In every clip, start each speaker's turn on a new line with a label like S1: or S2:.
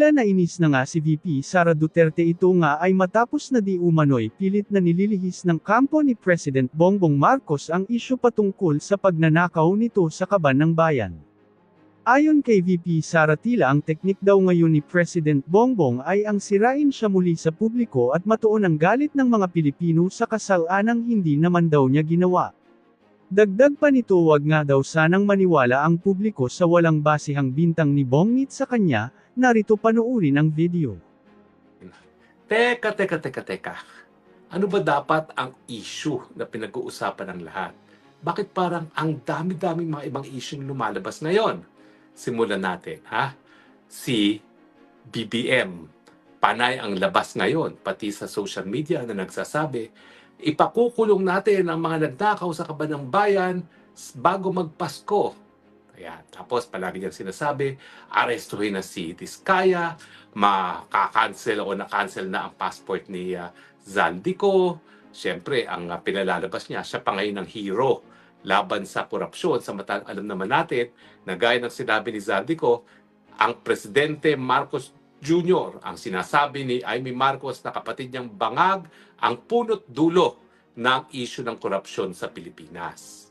S1: Tila nainis na nga si VP Sara Duterte, ito nga ay matapos na di umano'y pilit na nililihis ng kampo ni President Bongbong Marcos ang isyu patungkol sa pagnanakaw nito sa kaban ng bayan. Ayon kay VP Sara, tila ang teknik daw ngayon ni President Bongbong ay ang sirain siya muli sa publiko at matuon ang galit ng mga Pilipino sa kasalanang hindi naman daw niya ginawa. Dagdag pa nito, wag nga daw sanang maniwala ang publiko sa walang basehang bintang ni Bongbong sa kanya. Narito, panoorin ang video.
S2: Teka. Ano ba dapat ang issue na pinag-uusapan ng lahat? Bakit parang ang dami-daming mga ibang issue lumalabas ngayon? Simulan natin, ha? Si BBM. Panay ang labas ngayon, pati sa social media na nagsasabi, ipakukulong natin ang mga nagnakaw sa kaban ng bayan bago magpasko. Ayan. Tapos palagi niyang sinasabi, arestuhin na si Diskaya, makakancel o na-cancel na ang passport ni Zaldico. Siyempre, ang pinalalabas niya, siya pa ngayon ang hero laban sa korupsyon. Alam naman natin, na gaya ng sinabi ni Zaldico, ang Presidente Marcos Jr., ang sinasabi ni Amy Marcos na kapatid niyang bangag, ang punot dulo ng issue ng korupsyon sa Pilipinas.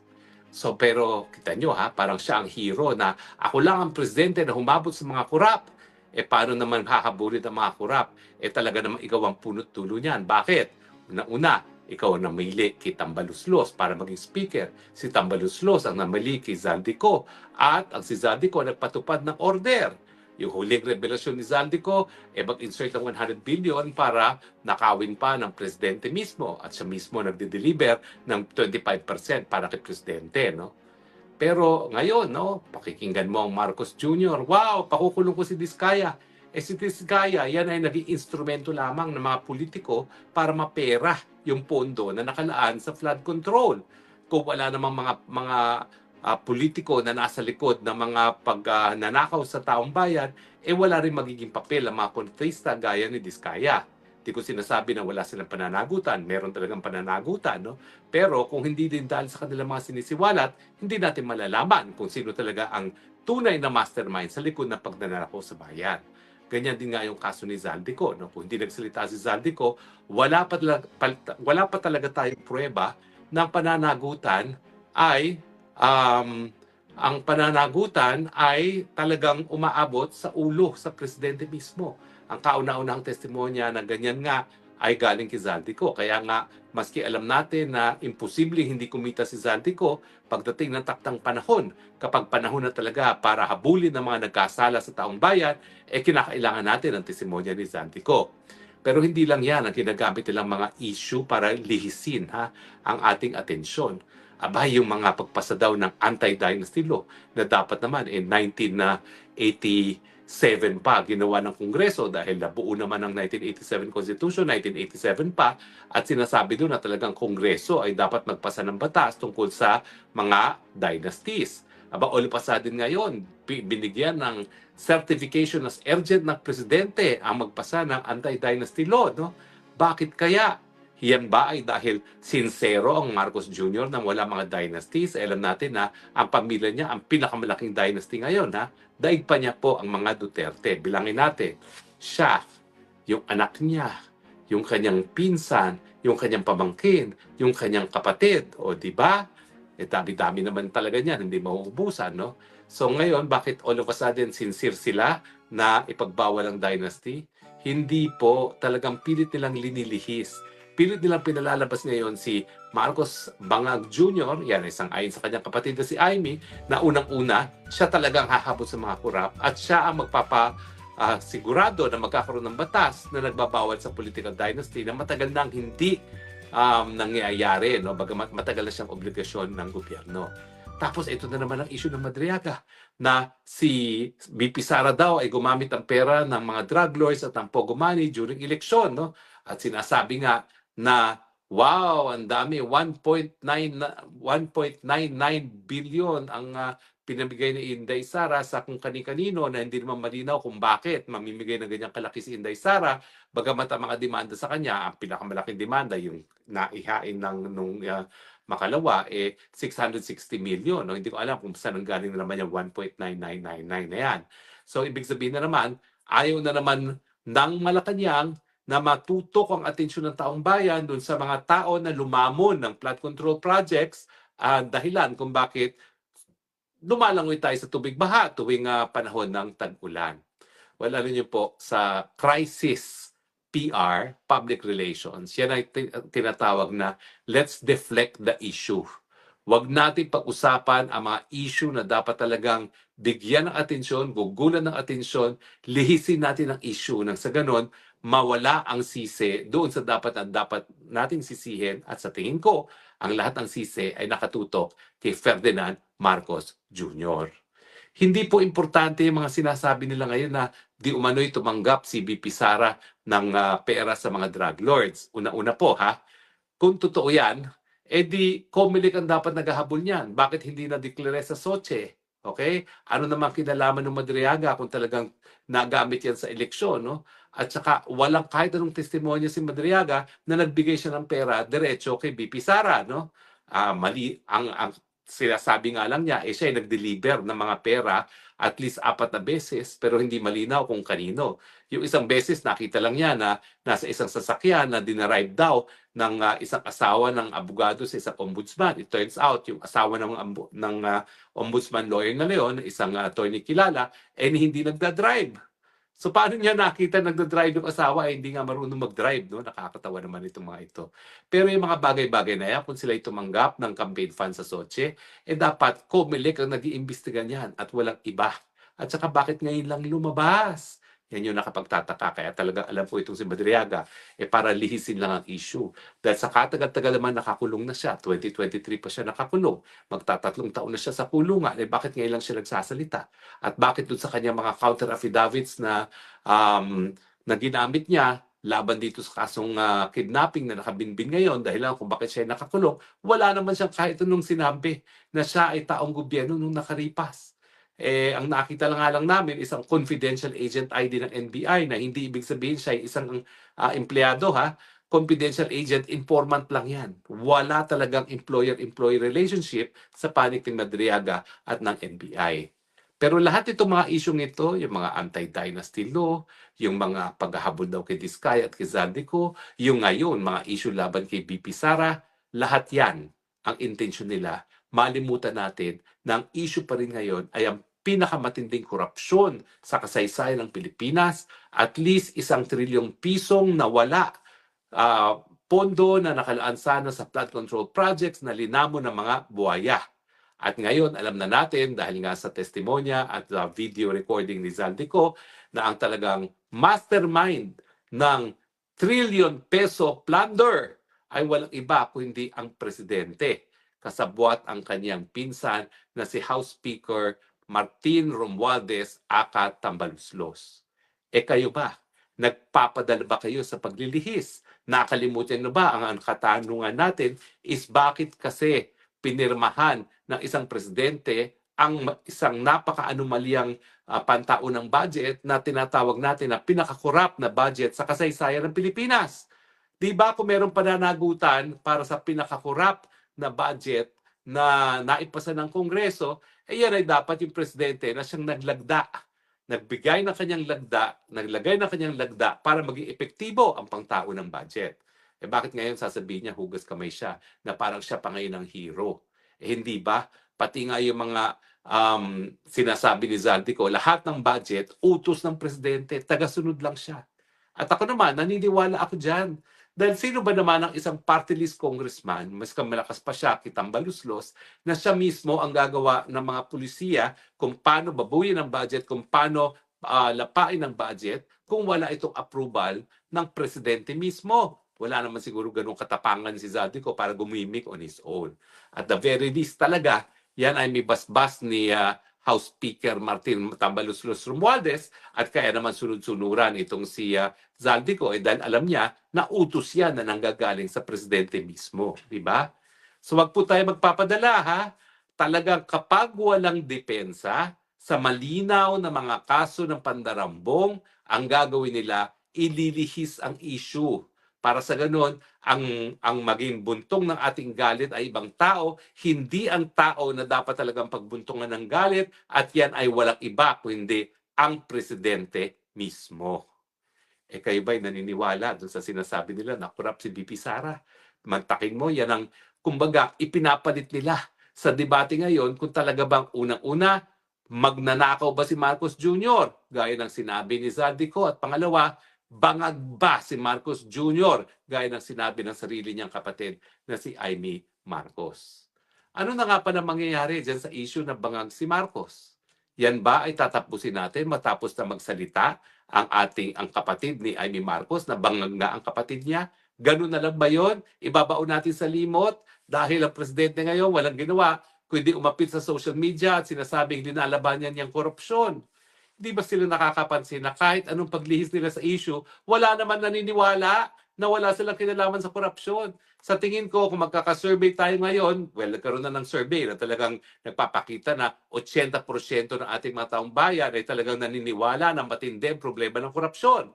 S2: So pero kita nyo ha, parang siya ang hero na ako lang ang presidente na humabot sa mga kurap. Paano naman hahabulin ang mga kurap? Talaga naman ikaw ang punot dulo niyan. Bakit? Una, ikaw ang namili kay Tambaluslos para maging speaker. Si Tambaluslos ang namili kay Zaldico. At ang si Zaldico nagpatupad ng order. Yung huling revelasyon ni Zaldico, mag-insert ng 100 billion para nakawin pa ng presidente mismo. At siya mismo nagde-deliver ng 25% para kay presidente, no? Pero ngayon, no, pakikinggan mo ang Marcos Jr. Wow, pakukulong ko si Diskaya. Si Diskaya, yan ay naging instrumento lamang ng mga politiko para mapera yung pondo na nakalaan sa flood control. Kung wala namang mga politiko na nasa likod ng mga pagnanakaw sa taong bayan, wala rin magiging papel ang mga kontrista gaya ni Diskaya. Di ko sinasabi na wala silang pananagutan. Meron talagang pananagutan, no? Pero kung hindi din dahil sa kanilang mga sinisiwalat, hindi natin malalaman kung sino talaga ang tunay na mastermind sa likod ng pagnanakaw sa bayan. Ganyan din nga yung kaso ni Zaldico, no? Kung hindi nagsalita si Zaldico, wala pa talaga tayong pruweba ng pananagutan ay ang pananagutan ay talagang umaabot sa ulo sa presidente mismo. Ang kauna-unahang testimonya na ganyan nga ay galing kay Zaldico. Kaya nga, maski alam natin na imposible hindi kumita si Zaldico pagdating ng taktang panahon, kapag panahon na talaga para habulin ng mga nagkasala sa taong bayan, kinakailangan natin ang testimonya ni Zaldico. Pero hindi lang yan ang ginagamit nilang mga issue para lihisin ang ating atensyon. Yung mga pagpasa daw ng anti-dynasty law na dapat naman 1987 pa ginawa ng Kongreso dahil nabuo naman ng 1987 Constitution, 1987 pa, at sinasabi doon na talagang Kongreso ay dapat magpasa ng batas tungkol sa mga dynasties. All pasa din ngayon, binigyan ng certification as urgent ng Presidente ang magpasa ng anti-dynasty law. No? Bakit kaya? Yan ba ay dahil sincero ang Marcos Jr. na wala mga dynasties? Alam natin na ang pamilya niya ang pinakamalaking dynasty ngayon. Daig pa niya po ang mga Duterte. Bilangin natin, siya, yung anak niya, yung kanyang pinsan, yung kanyang pamangkin, yung kanyang kapatid. O di ba? Dami-dami naman talaga niyan, hindi mauubusan, no? So ngayon, bakit all of a sudden sincere sila na ipagbawal ang dynasty? Hindi po, talagang pilit nilang linilihis. Pilit nilang pinalalabas ngayon si Marcos Bangag Jr., yan isang ayon sa kanyang kapatid na si Amy, na unang-una, siya talagang hahabot sa mga kurap at siya ang sigurado na magkakaroon ng batas na nagbabawal sa political dynasty na matagal nang hindi nangyayari, no? Bagamat matagal na siyang obligasyon ng gobyerno. Tapos ito na naman ang issue ng Madriaga na si VP Sara daw ay gumamit ang pera ng mga drug lords at ng pogo money during eleksyon, no? At sinasabi nga na wow, ang dami, 1.99 billion ang pinamigay ni Inday Sara sa kung kani-kanino na hindi naman malinaw kung bakit mamimigay ng ganyang kalaki si Inday Sara. Bagamat ang mga demanda sa kanya, ang pinakamalaking demanda, yung naihain nung makalawa, 660 million. No? Hindi ko alam kung saan ang galing na naman yung 1.9999 na yan. So, ibig sabihin na naman, Ayaw na naman ng Malacanang na matutok ang atensyon ng taong bayan doon sa mga tao na lumamon ng flood control projects, dahilan kung bakit lumalangoy tayo sa tubig baha tuwing panahon ng tag-ulan. Well, ano niyo po, sa crisis PR, public relations, yan ay tinatawag na let's deflect the issue. Huwag natin pag-usapan ang mga issue na dapat talagang bigyan ng atensyon, gugulan ng atensyon, lihisin natin ang issue nang sa ganon, mawala ang sisi doon sa dapat nating sisihin at sa tingin ko, ang lahat ng sisi ay nakatutok kay Ferdinand Marcos Jr. Hindi po importante yung mga sinasabi nila ngayon na di umano'y tumanggap si VP Sara ng pera sa mga drug lords. Una-una po ha, kung totoo yan, edi Comelec ang dapat naghahabol niyan. Bakit hindi na-declare sa SOCHE? Okay? Ano naman kinalaman ng Madriaga kung talagang nagamit yan sa eleksyon, no? At saka walang kahit anong testimonya si Madriaga na nagbigay siya ng pera diretso kay VP Sara, no? Mali ang sinasabi nga lang niya, siya ay nag-deliver ng mga pera at least 4 na beses, pero hindi malinaw kung kanino. Yung isang beses, nakita lang niya na nasa isang sasakyan na dinerive daw ng isang asawa ng abogado sa isang ombudsman. It turns out, yung asawa ng ombudsman lawyer na leon, isang attorney kilala, hindi nagda-drive. So paano niya nakita nagda-drive yung asawa hindi nga marunong mag-drive, no? Nakakatawa naman itong mga ito. Pero yung mga bagay-bagay na yan, kung sila tumanggap ng campaign fund sa SOCHE, dapat Comelec ang nag-iimbestiga niyan at walang iba. At saka bakit ngayon lang lumabas? Yan yung nakapagtataka. Kaya talaga alam ko itong si Madriaga, para lihisin lang ang issue. Dahil sa katagal-tagal naman nakakulong na siya. 2023 pa siya nakakulong. Magtatatlong taon na siya sa kulungan. Bakit ngayon lang siya nagsasalita? At bakit doon sa kanyang mga counter affidavits na na ginamit niya laban dito sa kasong kidnapping na nakabinbin ngayon dahil lang kung bakit siya nakakulong, wala naman siyang kahit anong sinabi na siya ay taong gobyerno nung nakaripas. Ang nakita lang nga lang namin isang confidential agent ID ng NBI na hindi ibig sabihin siya ay isang empleyado ha. Confidential agent, informant lang yan. Wala talagang employer-employee relationship sa panig ng Madriaga at ng NBI. Pero lahat itong mga isyong ito, yung mga anti-dynasty law, yung mga paghahabol daw kay Diskaya at kay Zaldico, yung ngayon, mga issue laban kay BP Sara, lahat yan, ang intention nila, malimutan natin na ang issue pa rin ngayon ay ang pinakamatinding korupsyon sa kasaysayan ng Pilipinas, at least 1 trilyong pisong nawala, pondo na nakalaan sana sa flood control projects na linamo ng mga buhaya. At ngayon, alam na natin, dahil nga sa testimonya at video recording ni Zaldico, na ang talagang mastermind ng trillion peso plunder ay walang iba kundi ang presidente. Kasabwat ang kanyang pinsan na si House Speaker Martin Romualdez aka Tambaluslos. Kayo ba? Nagpapadala ba kayo sa paglilihis? Nakalimutan na ba ang katanungan natin is bakit kasi pinirmahan ng isang presidente ang isang napaka-anomalyang pantaunang budget na tinatawag natin na pinakakorap na budget sa kasaysayan ng Pilipinas. Di ba kung meron pananagutan para sa pinakakorap na budget na naipasa ng Kongreso, yan ay dapat yung presidente na siyang naglagda, nagbigay ng kanyang lagda, naglagay ng kanyang lagda para maging epektibo ang pangtao ng budget. Bakit ngayon sasabihin niya hugas kamay siya na parang siya pa ngayon ang hero? Hindi ba? Pati nga yung mga sinasabi ni Zaldico, lahat ng budget, utos ng presidente, tagasunod lang siya. At ako naman, naniniwala ako dyan. Dahil sino ba naman ang isang party list congressman, mas malakas pa siya, Tambaluslos, na siya mismo ang gagawa ng mga pulisiya kung paano babuyin ang budget, kung paano lapain ang budget, kung wala itong approval ng presidente mismo. Wala naman siguro ganung katapangan si Zaldico para gumimik on his own. At the very least talaga, yan ay may basbas ni House Speaker Martin Tambaluslos Romualdez at kaya naman sunod-sunuran itong si Zaldico dahil alam niya na utos yan na nanggagaling sa presidente mismo. Diba? So wag po tayo magpapadala ha. Talagang kapag walang depensa sa malinaw na mga kaso ng pandarambong, ang gagawin nila, ililihis ang issue. Para sa ganun, ang maging buntong ng ating galit ay ibang tao, hindi ang tao na dapat talagang pagbuntungan ng galit, at yan ay walang iba kundi ang presidente mismo. Kayo ba'y naniniwala dun sa sinasabi nila na corrupt si VP Sara? Mantakin mo, yan ang, kumbaga, ipinapalit nila sa debate ngayon kung talaga bang unang-una, magnanakaw ba si Marcos Jr. Gaya ng sinabi ni Zaldico. At pangalawa, bangag ba si Marcos Jr. Gaya ng sinabi ng sarili niyang kapatid na si Amy Marcos. Ano na nga pa na mangyayari dyan sa issue na bangag si Marcos? Yan ba ay tatapusin natin matapos na magsalita ang kapatid ni Amy Marcos na bangag nga ang kapatid niya? Ganun na lang ba yun? Ibabaon natin sa limot dahil ang presidente ngayon walang ginawa kundi umapit sa social media at sinasabing linalabanan niyang korupsyon. Di ba sila nakakapansin na kahit anong paglihis nila sa issue, wala naman naniniwala na wala silang kinalaman sa korupsyon. Sa tingin ko, kung magkakasurvey tayo ngayon, well, nagkaroon na ng survey na talagang nagpapakita na 80% ng ating mga taong bayan ay talagang naniniwala na matindi ang problema ng korupsyon.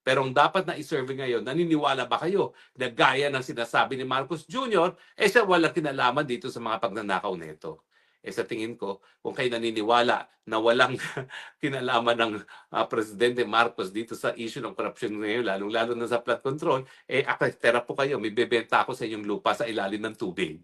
S2: Pero ang dapat na i-survey ngayon, naniniwala ba kayo na gaya ng sinasabi ni Marcos Jr., siya walang kinalaman dito sa mga pagnanakaw nito? Sa tingin ko, kung kayo naniniwala na walang kinalaman ng Presidente Marcos dito sa issue ng korupsyon ngayon, lalong-lalo na sa flood control, akitera po kayo, may bebenta ako sa inyong lupa sa ilalim ng tubig.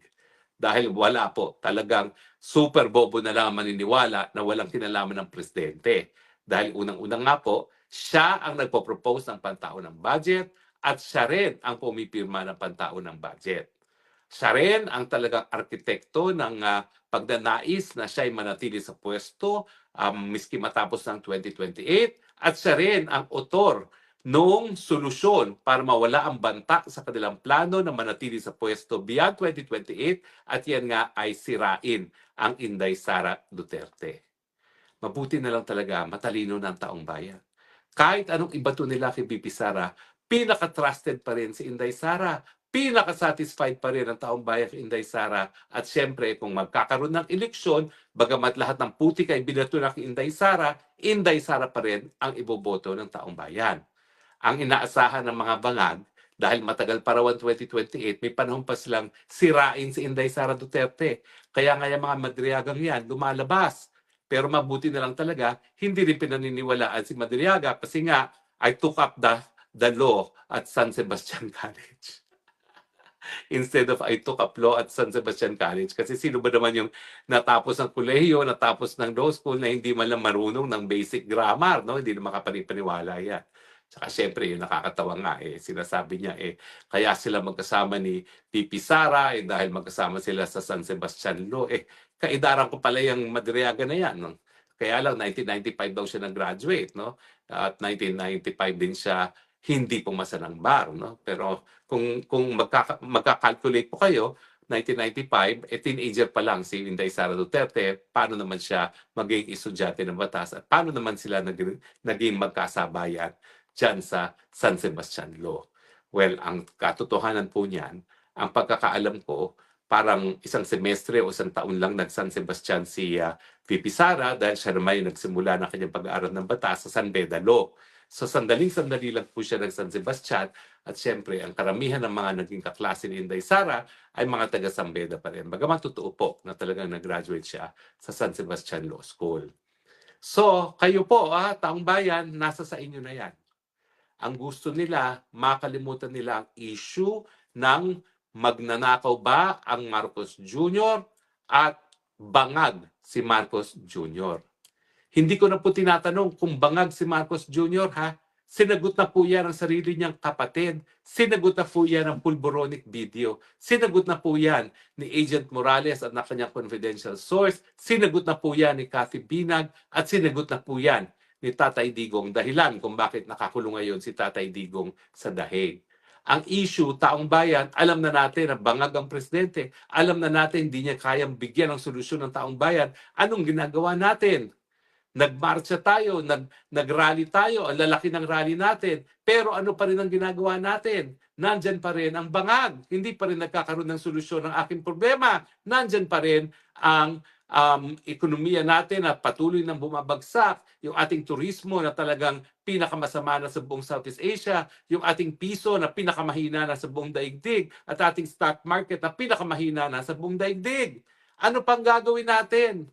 S2: Dahil wala po, talagang super bobo na lang maniniwala na walang kinalaman ng Presidente. Dahil unang-unang nga po, siya ang nagpo-propose ng pantaon ng budget at siya rin ang pumipirma ng pantaon ng budget. Siya rin ang talagang arkitekto ng pagnanais na siya ay manatili sa pwesto miski matapos ng 2028 at siya rin ang autor noong solusyon para mawala ang banta sa kanilang plano na manatili sa pwesto beyond 2028 at yan nga ay sirain ang Inday Sara Duterte. Mabuti na lang talaga matalino ng taong bayan. Kahit anong ibato nila kay VP Sara, pinaka-trusted pa rin si Inday Sara. Pinaka-satisfied pa rin ang taong bayan kay Inday Sara. At syempre, kung magkakaroon ng eleksyon, bagamat lahat ng putik ay binato na kay Inday Sara pa rin ang iboboto ng taong bayan. Ang inaasahan ng mga bangag, dahil matagal pa raw ang 2028, may panahon pa silang sirain si Inday Sara Duterte. Kaya nga yung mga madriyagang yan, lumalabas. Pero mabuti na lang talaga, hindi rin pinaniniwalaan si Madriaga kasi nga, I took up the law at San Sebastian College. Instead of I took up law at San Sebastian College. Kasi sino ba naman yung natapos ng kolehiyo, natapos ng law school na hindi man lang marunong ng basic grammar, no? Hindi na makapanipaniwala yan. Tsaka syempre, yung nakakatawa nga, sinasabi niya, kaya sila magkasama ni VP Sara, dahil magkasama sila sa San Sebastian Law. Kaidaran ko pala yung Madriaga na yan. No? Kaya lang, 1995 daw siya nag-graduate. No? At 1995 din siya hindi pumasa ng bar. No? Pero kung magka-calculate po kayo, 1995, teenager pa lang si Inday Sara Duterte, paano naman siya maging estudyante ng batas at paano naman sila naging magkasabayan dyan sa San Sebastian Law. Well, ang katotohanan po niyan, ang pagkakaalam ko, parang isang semestre o isang taon lang nag-San Sebastian si VP Sara dahil siya naman yung nagsimula ng kanyang pag-aaral ng batas sa San Beda Law. So sandaling-sandali lang po siya ng San Sebastian at syempre ang karamihan ng mga naging kaklase ni Inday Sara ay mga taga San Beda pa rin. Bagaman totoo po na talagang nag-graduate siya sa San Sebastian Law School. So kayo po, taong bayan, nasa sa inyo na yan. Ang gusto nila, makalimutan nila ang issue ng magnanakaw ba ang Marcos Jr. at bangag si Marcos Jr. Hindi ko na po tinatanong kung bangag si Marcos Jr. Sinagot na po yan ang sarili niyang kapatid. Sinagot na po yan ang pulboronic video. Sinagot na po yan ni Agent Morales at na kanyang confidential source. Sinagot na po yan ni Cathy Binag at sinagot na po yan ni Tatay Digong dahilan kung bakit nakakulong ngayon si Tatay Digong sa Dahig. Ang issue, taong bayan, alam na natin na bangag ang presidente. Alam na natin hindi niya kayang bigyan ng solusyon ng taong bayan. Anong ginagawa natin? Nagmarcha tayo, nagrally tayo, ang lalaki ng rally natin. Pero ano pa rin ang ginagawa natin? Nandyan pa rin ang bangag. Hindi pa rin nagkakaroon ng solusyon ng aking problema. Nandyan pa rin ang ekonomiya natin na patuloy nang bumabagsak, yung ating turismo na talagang pinakamasama na sa buong Southeast Asia, yung ating piso na pinakamahina na sa buong daigdig, at ating stock market na pinakamahina na sa buong daigdig. Ano pang gagawin natin?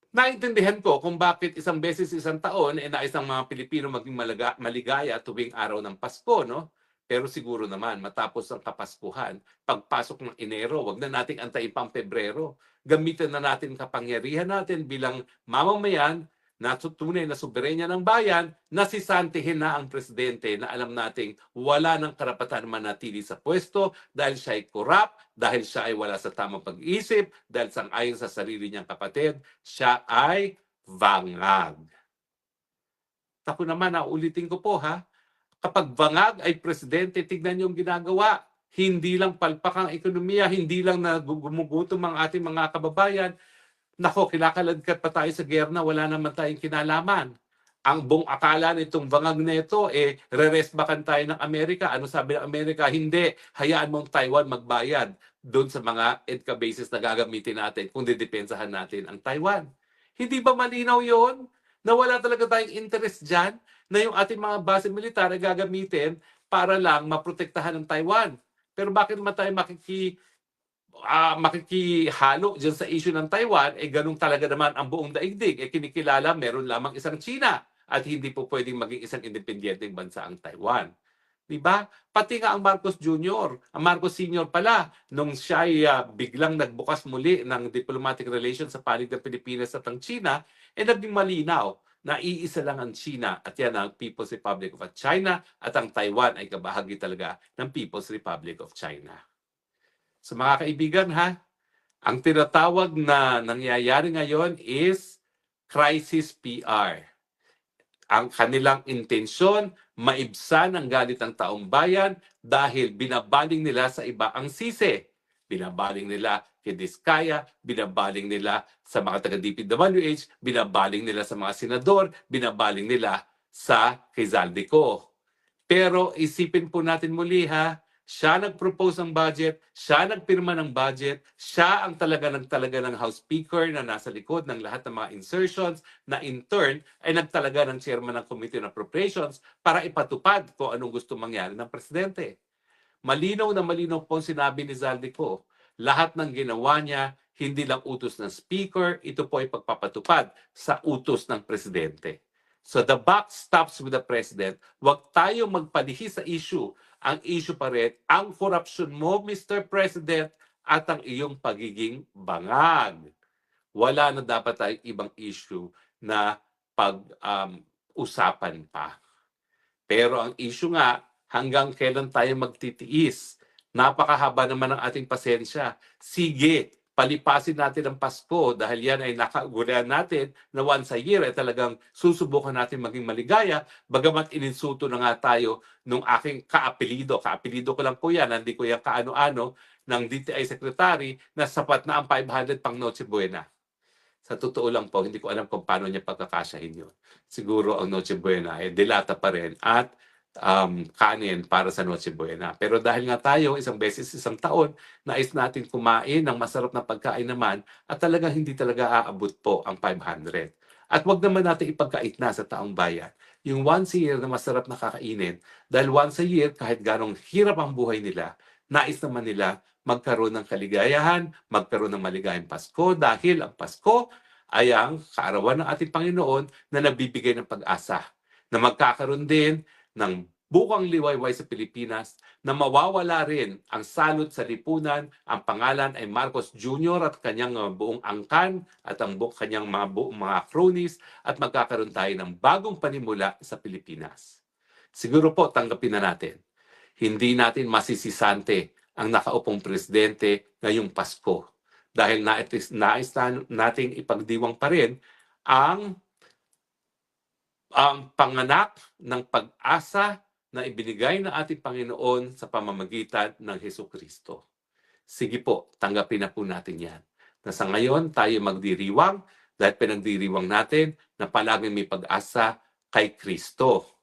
S2: Naintindihan ko kung bakit isang beses isang taon, nais ng mga Pilipino maging maligaya tuwing araw ng Pasko, no? Pero siguro naman, matapos ang Kapaskuhan, pagpasok ng Enero, wag na nating antayin pang Pebrero. Gamitin na natin kapangyarihan natin bilang mamamayan na tunay na soberenya ng bayan, nasisantihin na ang presidente na alam nating wala ng karapatan manatili sa pwesto dahil siya ay corrupt, dahil siya ay wala sa tamang pag-iisip, dahil sang-ayon sa sarili niyang kapatid, siya ay bangag. Ako naman, ulitin ko po ha, kapag bangag ay presidente, tignan niyo yung ginagawa. Hindi lang palpak ang ekonomiya, hindi lang gumugutom ang ating mga kababayan. Nako, kinakaladkad pa tayo sa gerna, wala naman tayong kinalaman. Ang buong akala nitong bangag na ito, re-resbakan tayo ng Amerika. Ano sabi ng Amerika? Hindi, hayaan mong Taiwan magbayad doon sa mga EDCA bases na gagamitin natin kung didepensahan natin ang Taiwan. Hindi ba malinaw yon? Na wala talaga tayong interest dyan na yung ating mga base militar ay gagamitin para lang maprotektahan ng Taiwan. Pero bakit naman tayo makikihalo dyan sa issue ng Taiwan, ganun talaga naman ang buong daigdig. Kinikilala, meron lamang isang China at hindi po pwedeng maging isang independenteng bansa ang Taiwan. Diba? Pati nga ang Marcos Jr., ang Marcos Sr. pala, nung siya ay biglang nagbukas muli ng diplomatic relations sa panig ng Pilipinas at ang China, naging malinaw na iisa lang ang China at yan ang People's Republic of China at ang Taiwan ay kabahagi talaga ng People's Republic of China. So mga kaibigan ha, ang tinatawag na nangyayari ngayon is crisis PR. Ang kanilang intensyon, maibsan ang galit ng taong bayan dahil binabaling nila sa iba ang sisi. Binabaling nila kay Diskaya, binabaling nila sa mga taga-DPWH, binabaling nila sa mga senador, binabaling nila sa kay Zaldico. Pero isipin po natin muli ha, siya nag-propose ng budget, siya nagpirma ng budget, siya ang talaga ng House Speaker na nasa likod ng lahat ng mga insertions na in turn ay nagtalaga ng chairman ng Committee on Appropriations para ipatupad kung anong gusto mangyari ng presidente. Malinaw na malinaw po sinabi ni Zaldico, lahat ng ginawa niya hindi lang utos ng speaker, ito po ay pagpapatupad sa utos ng presidente. So the buck stops with the president. Huwag tayo magpalihi sa issue. Ang issue pa rin, ang korupsyon mo, Mr. President, at ang iyong pagiging bangag. Wala na dapat tayong ibang issue na pag-usapan pa. Pero ang issue nga, hanggang kailan tayo magtitiis? Napakahaba naman ang ating pasensya. Sige, palipasin natin ang Pasko dahil yan ay nakagulian natin na once a year ay talagang susubukan natin maging maligaya, bagamat ininsulto na nga tayo nung aking kaapelido ko lang po yan, hindi ko yan kaano-ano, ng DTI Secretary na sapat na ang 500 pang Noche Buena. Sa totoo lang po, hindi ko alam kung paano niya pagkakasyahin yun. Siguro ang Noche Buena ay dilata pa rin at kanin para sa Noche Buena. Pero dahil nga tayo isang beses isang taon, nais natin kumain ng masarap na pagkain naman at talagang hindi talaga aabot po ang 500. At wag naman natin ipagkait na sa taong bayan. Yung once a year na masarap na kakainin, dahil once a year, kahit ganong hirap ang buhay nila, nais naman nila magkaroon ng kaligayahan, magkaroon ng maligayang Pasko dahil ang Pasko ay ang kaarawan ng ating Panginoon na nagbibigay ng pag-asa na magkakaroon din ng bukang liwayway sa Pilipinas na mawawala rin ang salot sa lipunan. Ang pangalan ay Marcos Jr. at kanyang buong angkan at ang kanyang mga cronies at magkakaroon tayo ng bagong panimula sa Pilipinas. Siguro po tanggapin na natin. Hindi natin masisisante ang nakaupong presidente ngayong Pasko dahil nais nating ipagdiwang pa rin ang panganak ng pag-asa na ibinigay ng ating Panginoon sa pamamagitan ng Hesukristo. Sige po, tanggapin na po natin yan. Na sa ngayon, tayo magdiriwang dahil pinagdiriwang natin na palaging may pag-asa kay Kristo.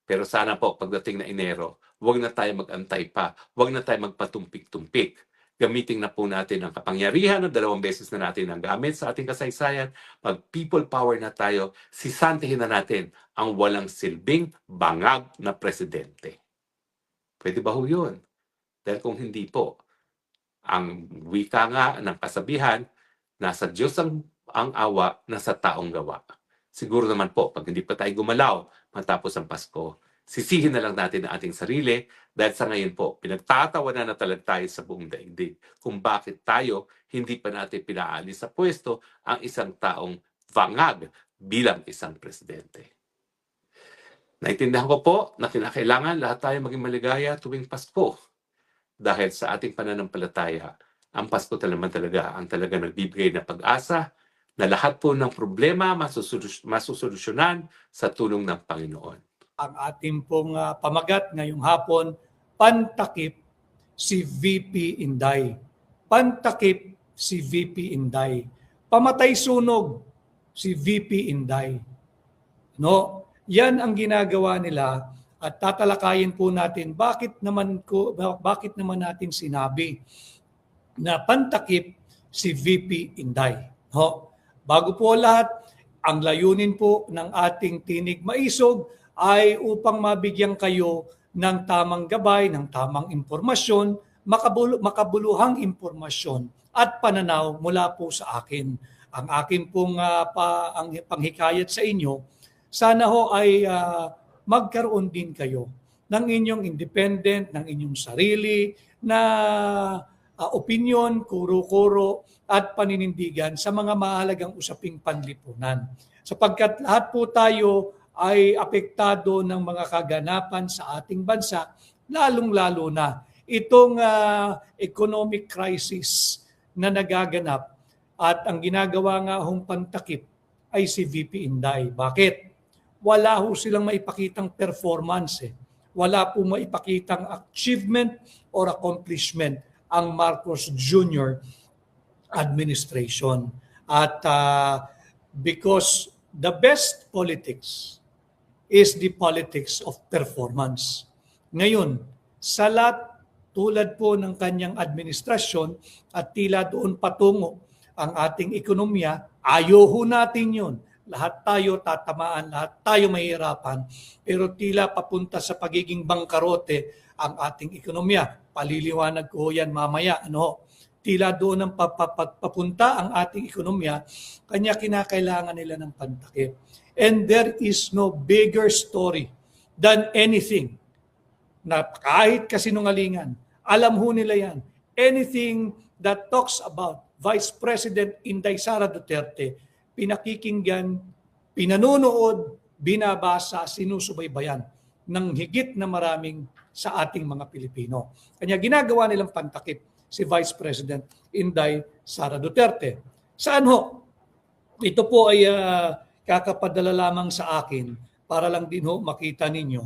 S2: Pero sana po, pagdating na Enero, huwag na tayo mag-antay pa. Huwag na tayo magpatumpik-tumpik. Gamitin na po natin ang kapangyarihan na 2 beses na natin ang gamit sa ating kasaysayan. Mag-people power na tayo. Sisantihin na natin ang walang silbing bangag na presidente. Pwede ba ho yun? Dahil kung hindi po, ang wika nga ng kasabihan, nasa Diyos ang ang awa nasa taong gawa. Siguro naman po, pag hindi pa tayo gumalaw matapos ang Pasko, sisihin na lang natin ang ating sarili dahil sa ngayon po, pinagtatawanan na talaga tayo sa buong daigdig kung bakit tayo hindi pa natin pinaalis sa pwesto ang isang taong vangag bilang isang presidente. Naintindihan ko po na kinakailangan lahat tayo maging maligaya tuwing Pasko dahil sa ating pananampalataya, ang Pasko naman talaga ang talaga nagbibigay ng pag-asa na lahat po ng problema masusolusyonan sa tulong ng Panginoon.
S3: Ang ating pong pamagat ngayong hapon, pantakip si VP Inday. Pantakip si VP Inday. Pamatay sunog si VP Inday. No? Yan ang ginagawa nila at tatalakayin po natin bakit naman natin sinabi na pantakip si VP Inday. No? Bago po lahat, ang layunin po ng ating tinig maisog ay upang mabigyan kayo ng tamang gabay, ng tamang impormasyon, makabuluhang impormasyon at pananaw mula po sa akin. Ang akin pong ang panghikayat sa inyo, sana ho ay magkaroon din kayo ng inyong independent, ng inyong sarili na opinion, kuro-kuro at paninindigan sa mga mahalagang usaping panlipunan. Sapagkat lahat po tayo ay apektado ng mga kaganapan sa ating bansa, lalong-lalo na itong economic crisis na nagaganap at ang ginagawa nga hong pantakip ay si VP Inday. Bakit? Wala ho silang maipakitang performance. Wala po maipakitang achievement or accomplishment ang Marcos Jr. administration. At because the best politics is the politics of performance. Ngayon, sa lahat tulad po ng kanyang administrasyon at tila doon patungo ang ating ekonomiya, ayaw ho natin yun. Lahat tayo tatamaan, lahat tayo mahihirapan, pero tila papunta sa pagiging bangkarote ang ating ekonomiya. Paliliwanag ko yan mamaya. Tila doon ang papunta ang ating ekonomiya, kanya kinakailangan nila ng pantakip. And there is no bigger story than anything na kahit kasinungalingan, alam ho nila yan. Anything that talks about Vice President Inday Sara Duterte, pinakikinggan, pinanunood, binabasa, sinusubaybayan ng higit na maraming sa ating mga Pilipino. Kanya ginagawa nilang pantakip si Vice President Inday Sara Duterte. Saan ho? Ito po ay kakapadala lamang sa akin para lang din ho makita ninyo.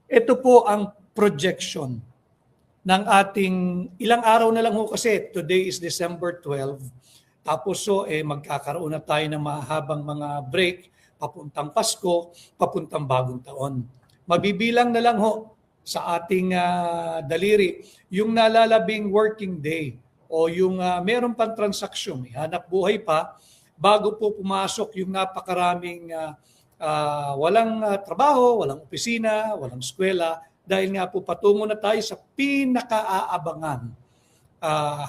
S3: Ito po ang projection ng ating ilang araw na lang ho kasi today is December 12. Tapos magkakaroon na tayo ng mahabang mga break papuntang Pasko, papuntang Bagong Taon. Mabibilang na lang ho sa ating daliri yung nalalabing working day o yung meron pang transaksyon, hanap buhay pa, bago po pumasok yung napakaraming walang trabaho, walang opisina, walang eskwela, dahil nga po patungo na tayo sa pinaka-aabangan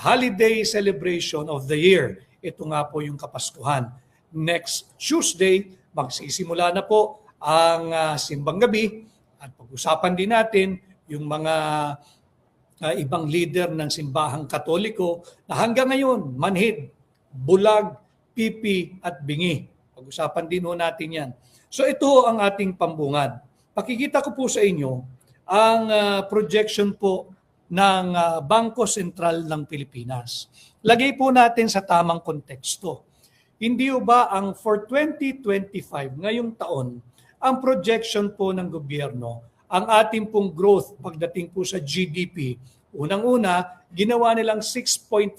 S3: holiday celebration of the year. Ito nga po yung Kapaskuhan. Next Tuesday, magsisimula na po ang simbang gabi at pag-usapan din natin yung mga ibang leader ng simbahang Katoliko na hanggang ngayon, manhid, bulag, pipi at bingi. Pag-usapan din ho natin yan. So ito ang ating pambungad. Pakikita ko po sa inyo ang projection po ng Bangko Sentral ng Pilipinas. Lagay po natin sa tamang konteksto. Hindi ba ang for 2025, ngayong taon, ang projection po ng gobyerno, ang ating pong growth pagdating po sa GDP, unang-una, ginawa nilang 6.5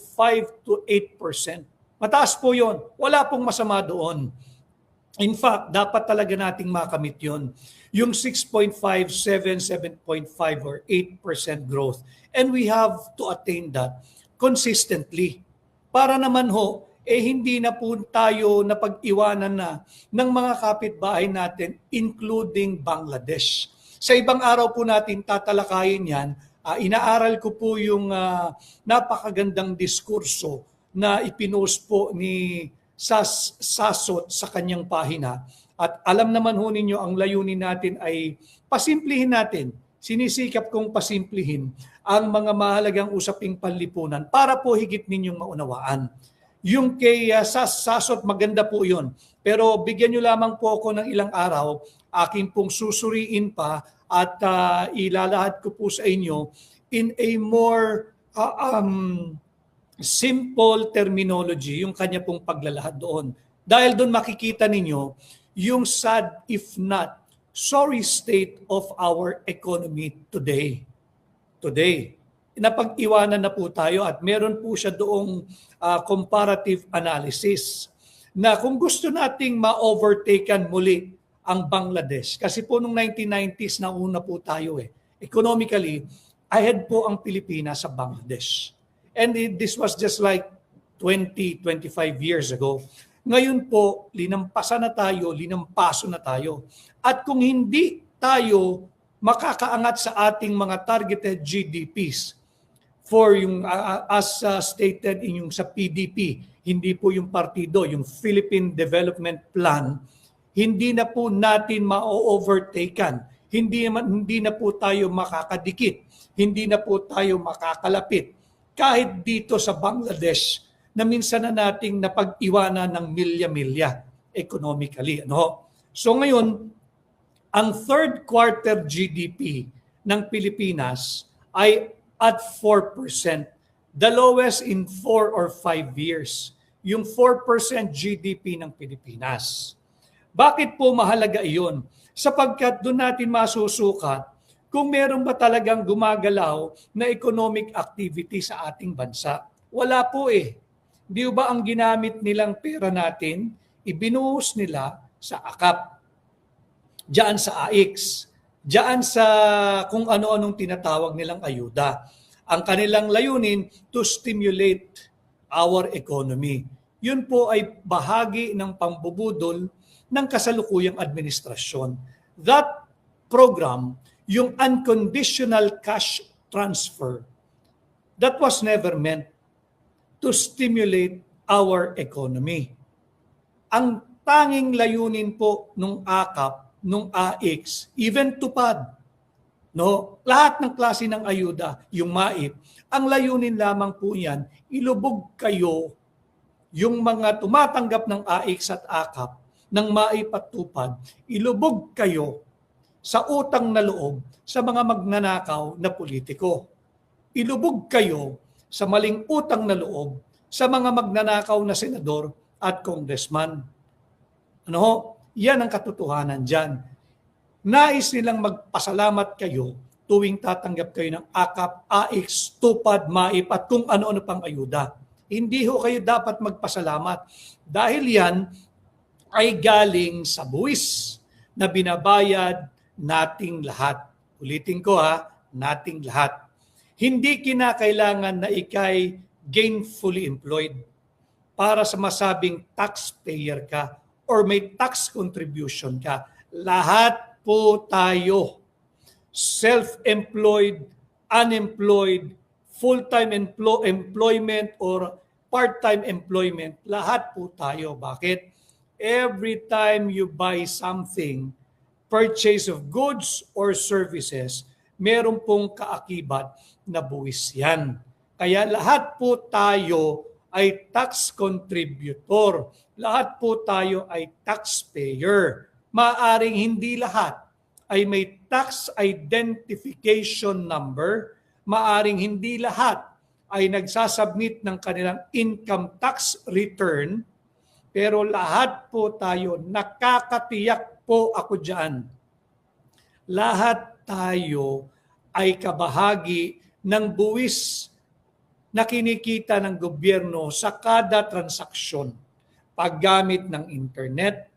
S3: to 8%. Mataas po yon. Wala pong masama doon. In fact, dapat talaga nating makamit yun. Yung 6.5, 7, 7.5 or 8% growth. And we have to attain that consistently. Para naman ho, hindi na po tayo napag-iwanan na ng mga kapitbahay natin, including Bangladesh. Sa ibang araw po natin tatalakayin yan. Inaaral ko po yung napakagandang diskurso na ipinost po ni sasot sa kanyang pahina. At alam naman ho ninyo, ang layunin natin ay pasimplihin natin. Sinisikap kong pasimplihin ang mga mahalagang usaping panlipunan para po higit ninyong maunawaan. Yung kay sasot, maganda po yun. Pero bigyan nyo lamang po ako ng ilang araw, aking pong susuriin pa at ilalahad ko po sa inyo in a more simple terminology, yung kanya pong paglalahad doon. Dahil doon makikita ninyo yung sad if not sorry state of our economy today. Today. Napag-iwanan na po tayo at meron po siya doong comparative analysis na kung gusto nating ma-overtaken muli ang Bangladesh, kasi po nung 1990s na una po tayo economically, ahead po ang Pilipinas sa Bangladesh. And this was just like 20, 25 years ago. Ngayon po, linampaso na tayo. At kung hindi tayo makakaangat sa ating mga targeted GDPs for yung as stated in yung sa PDP, hindi po yung partido, yung Philippine Development Plan, hindi na po natin ma-overtaken. Hindi na po tayo makakadikit. Hindi na po tayo makakalapit. Kahit dito sa Bangladesh, na minsan na nating napag-iwanan ng milya-milya economically. So ngayon, ang third quarter GDP ng Pilipinas ay at 4%. The lowest in 4 or 5 years. Yung 4% GDP ng Pilipinas. Bakit po mahalaga iyon? Sapagkat doon natin masusukat kung meron ba talagang gumagalaw na economic activity sa ating bansa. Wala po Di ba ang ginamit nilang pera natin, ibinuhos nila sa AKAP, diyan sa AIX, diyan sa kung ano-anong tinatawag nilang ayuda. Ang kanilang layunin to stimulate our economy. Yun po ay bahagi ng pambubudol ng kasalukuyang administrasyon. That program, yung unconditional cash transfer, that was never meant to stimulate our economy. Ang tanging layunin po nung AKAP, nung AIX, even TUPAD, lahat ng klase ng ayuda, yung MAIP, ang layunin lamang po yan, ilubog kayo yung mga tumatanggap ng AIX at AKAP, ng MAIP at TUPAD, ilubog kayo sa utang na loob sa mga magnanakaw na politiko. Ilubog kayo sa maling utang na loob sa mga magnanakaw na senador at congressman. Yan ang katotohanan dyan. Nais nilang magpasalamat kayo tuwing tatanggap kayo ng AKAP, AIX, TUPAD, MAIP at kung ano-ano pang ayuda. Hindi ho kayo dapat magpasalamat dahil yan ay galing sa buwis na binabayad nating lahat. Ulitin ko nating lahat. Hindi kinakailangan na ikay gainfully employed para sa masabing taxpayer ka or may tax contribution ka. Lahat po tayo, self-employed, unemployed, full-time employment or part-time employment, lahat po tayo. Bakit? Every time you buy something, purchase of goods or services, meron pong kaakibat na buwis yan. Kaya lahat po tayo ay tax contributor. Lahat po tayo ay taxpayer. Maaring hindi lahat ay may tax identification number. Maaring hindi lahat ay nagsasubmit ng kanilang income tax return. Pero lahat po tayo, nakakatiyak po ako dyan. Lahat tayo ay kabahagi ng buwis na kinikita ng gobyerno sa kada transaksyon. Paggamit ng internet,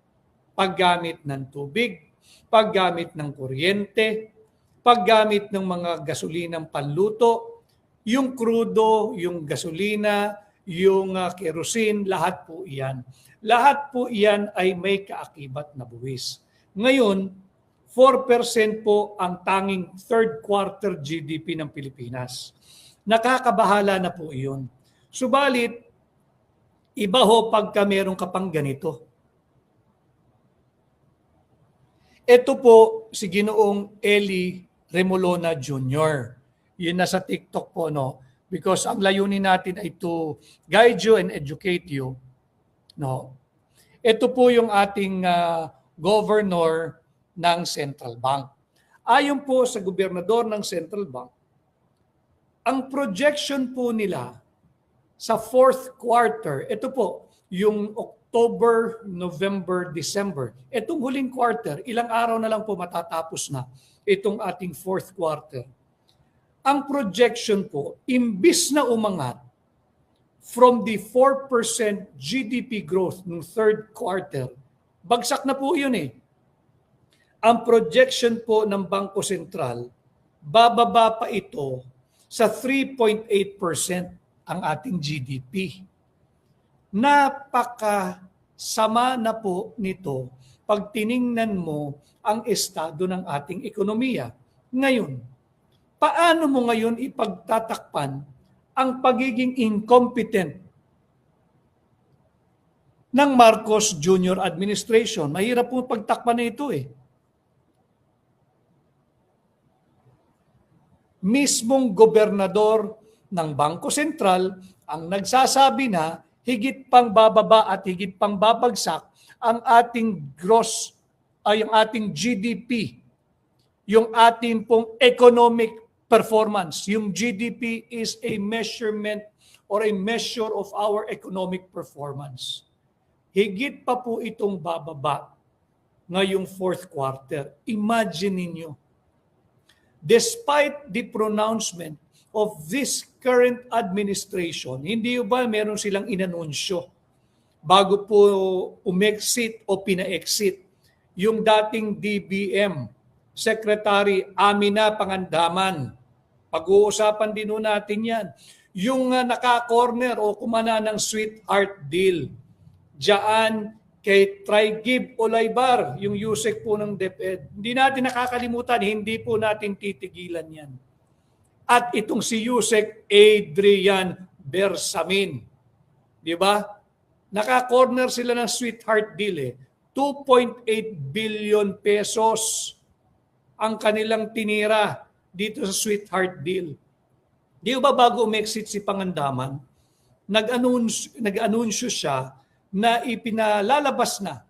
S3: paggamit ng tubig, paggamit ng kuryente, paggamit ng mga gasolinang panluto, yung krudo, yung gasolina, yung kerosene, lahat po iyan. Lahat po iyan ay may kaakibat na buwis. Ngayon, 4% po ang tanging third quarter GDP ng Pilipinas. Nakakabahala na po iyon. Subalit, Iba ho pagka meron ka pang ganito. Ito po si Ginoong Eli Remolona Jr. Yun nasa TikTok po, no? Because ang layunin natin ay to guide you and educate you. No? Ito po yung ating governor ng Central Bank. Ayon po sa gobernador ng Central Bank, ang projection po nila sa fourth quarter, ito po, yung October, November, December, itong huling quarter, ilang araw na lang po matatapos na itong ating fourth quarter. Ang projection po, imbis na umangat from the 4% GDP growth ng third quarter, bagsak na po yun eh. Ang projection po ng Bangko Sentral, bababa pa ito sa 3.8% ang ating GDP. Napakasama na po nito pag tiningnan mo ang estado ng ating ekonomiya. Ngayon, paano mo ngayon ipagtatakpan ang pagiging incompetent ng Marcos Jr. administration? Mahirap po pagtakpan na ito eh. Mismong gobernador ng Bangko Sentral ang nagsasabi na higit pang bababa at higit pang babagsak ang ating gross ay ang ating GDP, yung ating pong economic performance. Yung GDP is a measurement or a measure of our economic performance. Higit pa po itong bababa ngayong fourth quarter. Imagine ninyo, despite the pronouncement of this current administration, hindi ba meron silang inanunsyo bago po umexit o pina-exit yung dating DBM, Secretary Amina Pangandaman. Pag-uusapan din natin yan. Yung naka-corner o kumana ng sweetheart deal, diyan kay Trigib Olaybar, yung USEC po ng DepEd. Hindi natin nakakalimutan, hindi po natin titigilan yan. At itong si USEC Adrian Bersamin. Di ba? Naka-corner sila ng sweetheart deal eh. 2.8 billion pesos ang kanilang tinira dito sa sweetheart deal. Di ba bago umexit si Pangandaman, nag-anunsyo siya na ipinalalabas na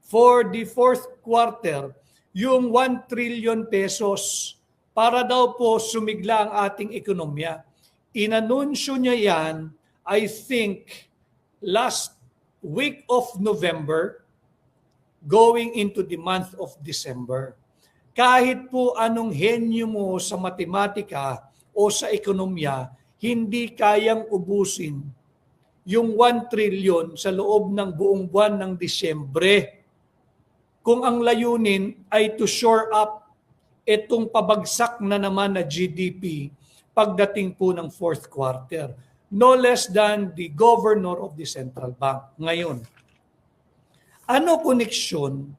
S3: for the fourth quarter yung 1 trillion pesos para daw po sumigla ang ating ekonomiya. Inanunsyo niya yan, I think, last week of November, going into the month of December. Kahit po anong henyo mo sa matematika o sa ekonomiya, hindi kayang ubusin yung 1 trillion sa loob ng buong buwan ng Disyembre. Kung ang layunin ay to shore up itong pabagsak na naman na GDP pagdating po ng fourth quarter. No less than the governor of the central bank. Ngayon, ano koneksyon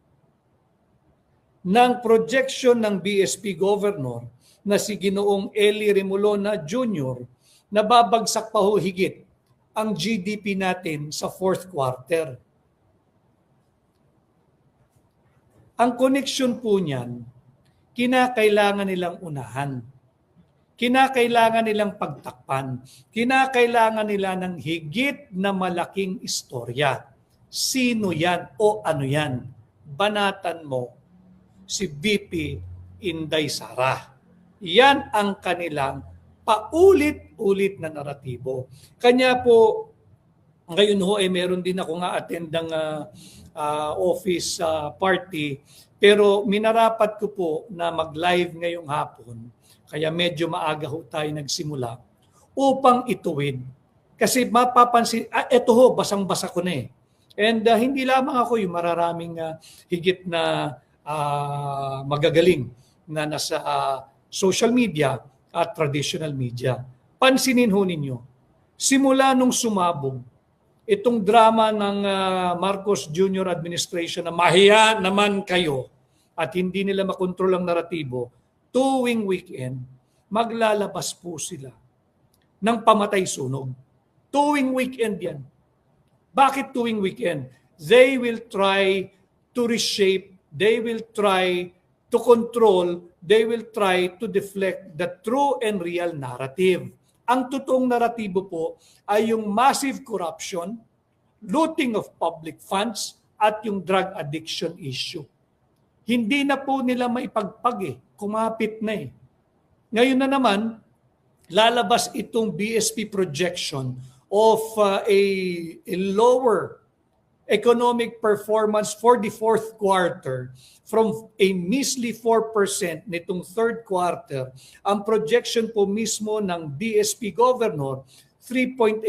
S3: ng projection ng BSP governor na si Ginoong Eli Remolona Jr. na babagsak pa ho higit ang GDP natin sa fourth quarter? Ang koneksyon po niyan, kinakailangan nilang unahan. Kinakailangan nilang pagtakpan. Kinakailangan nila ng higit na malaking istorya. Sino yan o ano yan? Banatan mo si VP Inday Sara. Yan ang kanilang paulit-ulit na naratibo. Kanya po, ngayon ho ay meron din ako nga attend ng office party, pero minarapat ko po na mag-live ngayong hapon, kaya medyo maaga ho tayo nagsimula, upang ituwid. Kasi mapapansin, eto ho, basang-basa ko na eh. And hindi lamang ako yung mararaming higit na magagaling na nasa social media at traditional media. Pansinin ho ninyo, simula nung sumabog, itong drama ng Marcos Jr. administration na mahiya naman kayo at hindi nila makontrol ang naratibo, tuwing weekend, maglalabas po sila ng pamatay sunog. Tuwing weekend yan. Bakit tuwing weekend? They will try to reshape, they will try to control, they will try to deflect the true and real narrative. Ang totoong naratibo po ay yung massive corruption, looting of public funds, at yung drug addiction issue. Hindi na po nila maipagpag kumapit na Ngayon na naman, lalabas itong BSP projection of a lower economic performance for the fourth quarter from a measly 4% nitong third quarter. Ang projection po mismo ng BSP governor, 3.8%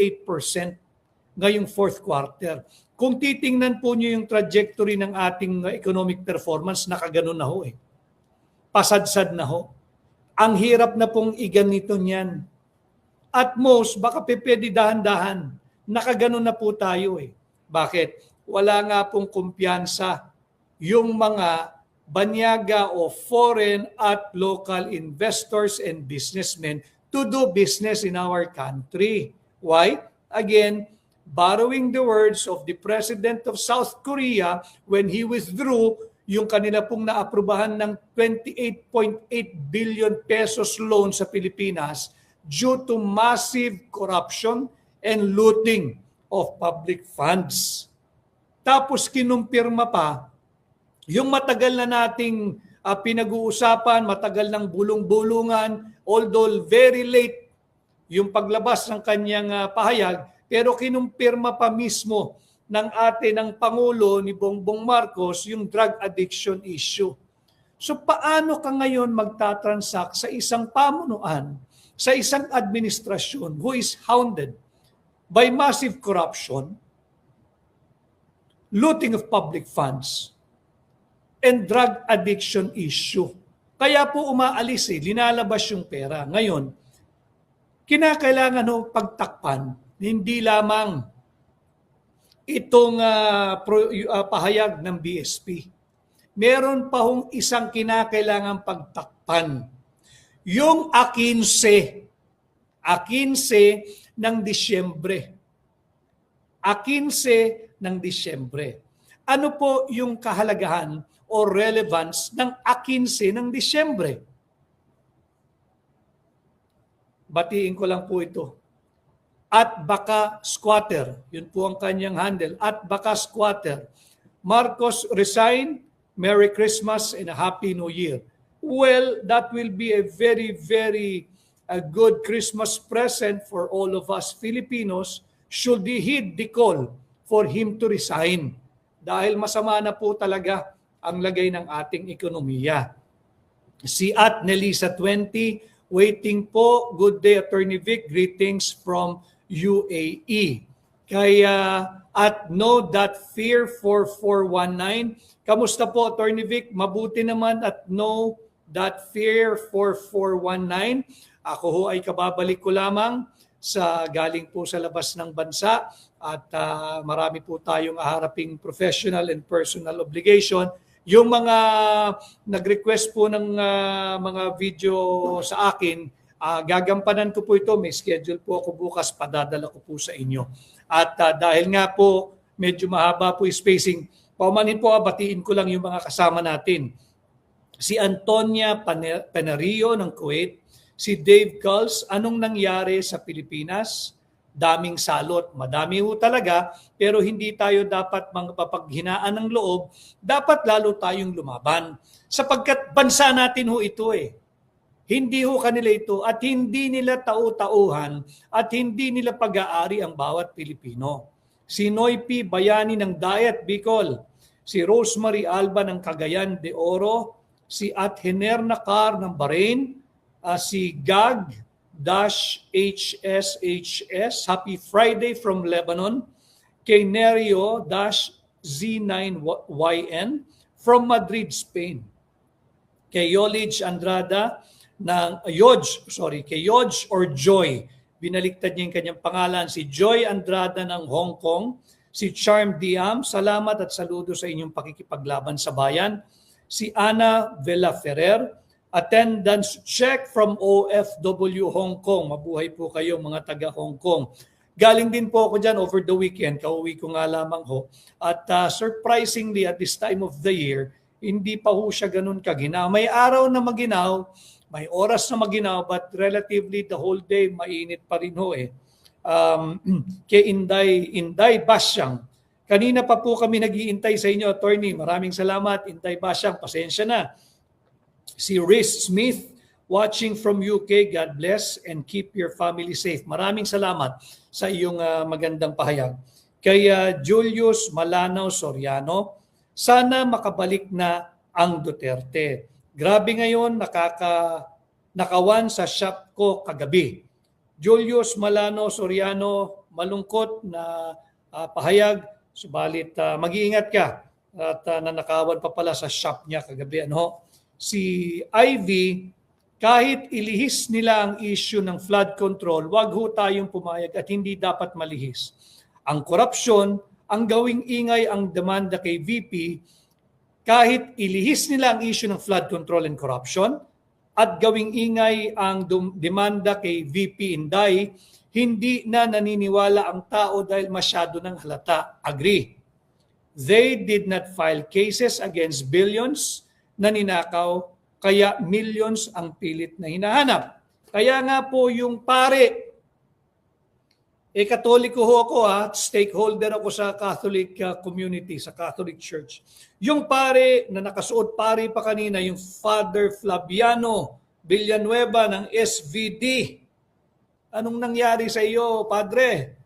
S3: ngayong fourth quarter. Kung titingnan po nyo yung trajectory ng ating economic performance, nakaganon na ho Pasadsad na ho. Ang hirap na pong iganito niyan. At most, baka pwede dahan-dahan. Nakaganon na po tayo Bakit? Wala nga pong kumpiyansa yung mga banyaga o foreign at local investors and businessmen to do business in our country. Why? Again, borrowing the words of the President of South Korea when he withdrew yung kanila pong naaprubahan ng 28.8 billion pesos loan sa Pilipinas due to massive corruption and looting of public funds. Tapos kinumpirma pa yung matagal na nating pinag-uusapan, matagal ng bulong-bulungan, although very late yung paglabas ng kanyang pahayag, pero kinumpirma pa mismo ng ng Pangulo ni Bongbong Marcos yung drug addiction issue. So paano ka ngayon magtatransact sa isang pamunuan, sa isang administrasyon who is hounded by massive corruption, looting of public funds, and drug addiction issue? Kaya po umaalis linalabas yung pera. Ngayon, kinakailangan pagtakpan, hindi lamang itong pahayag ng BSP. Meron pa hong isang kinakailangang pagtakpan. Yung 15 ng Disyembre. 15 ng Disyembre. Ano po yung kahalagahan o relevance ng 15 ng Disyembre? Batiin ko lang po ito. At baka squatter. Yun po ang kanyang handle. At baka squatter. Marcos resign. Merry Christmas and a Happy New Year. Well, that will be a very, very good Christmas present for all of us Filipinos should he heed the call for him to resign. Dahil masama na po talaga ang lagay ng ating ekonomiya. Si at Nelisa 20, waiting po. Good day, Attorney Vic. Greetings from UAE. Kaya at no.fear4419. Kamusta po, Attorney Vic? Mabuti naman at no.fear4419. Ako ho ay kababalik ko lamang sa galing po sa labas ng bansa at marami po tayong haharaping professional and personal obligation. Yung mga nag-request po ng mga video sa akin, gagampanan ko po ito. May schedule po ako bukas, padadala ko po sa inyo. At dahil nga po medyo mahaba po yung spacing, paumanin po, batiin ko lang yung mga kasama natin. Si Antonia Penario ng Kuwait, si Dave Culls, anong nangyari sa Pilipinas? Daming salot, madami ho talaga, pero hindi tayo dapat mapaghinaan ng loob, dapat lalo tayong lumaban. Sapagkat bansa natin ho ito Hindi ho kanila ito at hindi nila tau-tauhan at hindi nila pag-aari ang bawat Pilipino. Si Noy P. Bayani ng Diet Bicol, si Rosemary Alba ng Cagayan de Oro, si Athener Nakar ng Bahrain, si Gag-HSHS, Happy Friday from Lebanon, kay Nerio-Z9YN from Madrid, Spain, kay Yolij Andrada ng kay Yoj or Joy, binaliktad niya yung kanyang pangalan, si Joy Andrada ng Hong Kong, si Charm Diam, salamat at saludo sa inyong pakikipaglaban sa bayan, si Ana Vela Ferrer, attendance check from OFW Hong Kong. Mabuhay po kayo mga taga Hong Kong. Galing din po ako dyan over the weekend, kauwi ko nga lamang ho. At surprisingly, at this time of the year, hindi pa ho siya ganun kaginaw. May araw na maginaw, may oras na maginaw, but relatively the whole day, mainit pa rin ho eh. Kay Inday Basyang. Kanina pa po kami nag-iintay sa inyo, attorney. Maraming salamat, Inday Basyang. Pasensya na. Si Riz Smith, watching from UK, God bless and keep your family safe. Maraming salamat sa iyong magandang pahayag. Kay Julius Malanaw Soriano, sana makabalik na ang Duterte. Grabe ngayon, nakawan sa shop ko kagabi. Julius Malanaw Soriano, malungkot na pahayag, subalit mag-iingat ka at nanakawan pa pala sa shop niya kagabi. Si Ivy, kahit ilihis nila ang issue ng flood control, wag ho tayong pumayag at hindi dapat malihis. Ang korupsyon, ang gawing ingay ang demanda kay VP, kahit ilihis nila ang issue ng flood control and corruption at gawing ingay ang demanda kay VP Inday, hindi na naniniwala ang tao dahil masyado ng halata. Agree. They did not file cases against billions na ninakaw, kaya millions ang pilit na hinahanap. Kaya nga po yung pare, Katoliko ho ako stakeholder ako sa Catholic community, sa Catholic Church. Yung pare na nakasuot pare pa kanina, yung Father Flaviano Villanueva ng SVD. Anong nangyari sa iyo, Padre?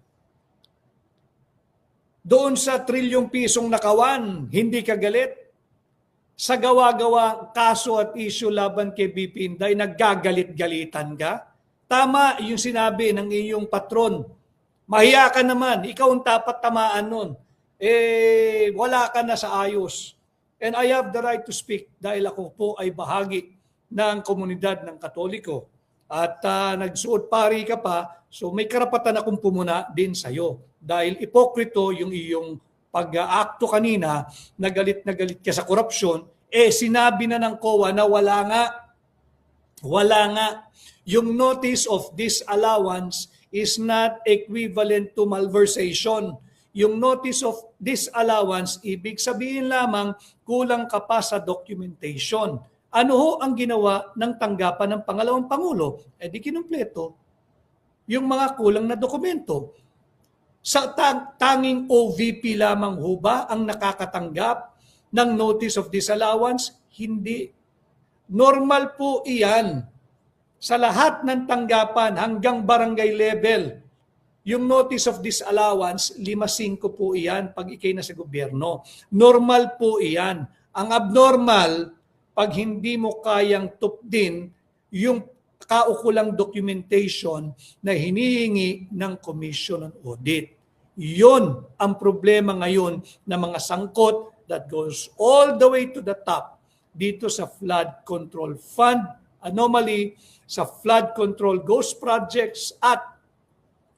S3: Doon sa trilyong pisong nakawan, hindi ka galit? Sa gawa-gawa kaso at issue laban kay BP Inday, naggagalit-galitan ka? Tama yung sinabi ng iyong patron. Mahiya ka naman, ikaw ang dapat tamaan nun. Wala ka na sa ayos. And I have the right to speak dahil ako po ay bahagi ng komunidad ng Katoliko. At nagsuot pari ka pa, so may karapatan akong pumuna din sa'yo. Dahil ipokrito yung iyong pag-aakto kanina, na galit ka sa korupsyon, sinabi na ng COA na wala nga. Yung notice of disallowance is not equivalent to malversation. Yung notice of disallowance, ibig sabihin lamang kulang ka pa sa documentation. Ano ho ang ginawa ng tanggapan ng pangalawang Pangulo? Di kinumpleto yung mga kulang na dokumento. Sa tanging OVP lamang ho ba ang nakakatanggap ng notice of disallowance? Hindi. Normal po iyan sa lahat ng tanggapan hanggang barangay level. Yung notice of disallowance, 5-5 po iyan pag ikay na sa gobyerno. Normal po iyan. Ang abnormal, pag hindi mo kayang tupdin yung kaukulang documentation na hinihingi ng Commission on Audit. Yun ang problema ngayon ng mga sangkot that goes all the way to the top dito sa Flood Control Fund anomaly, sa flood control ghost projects at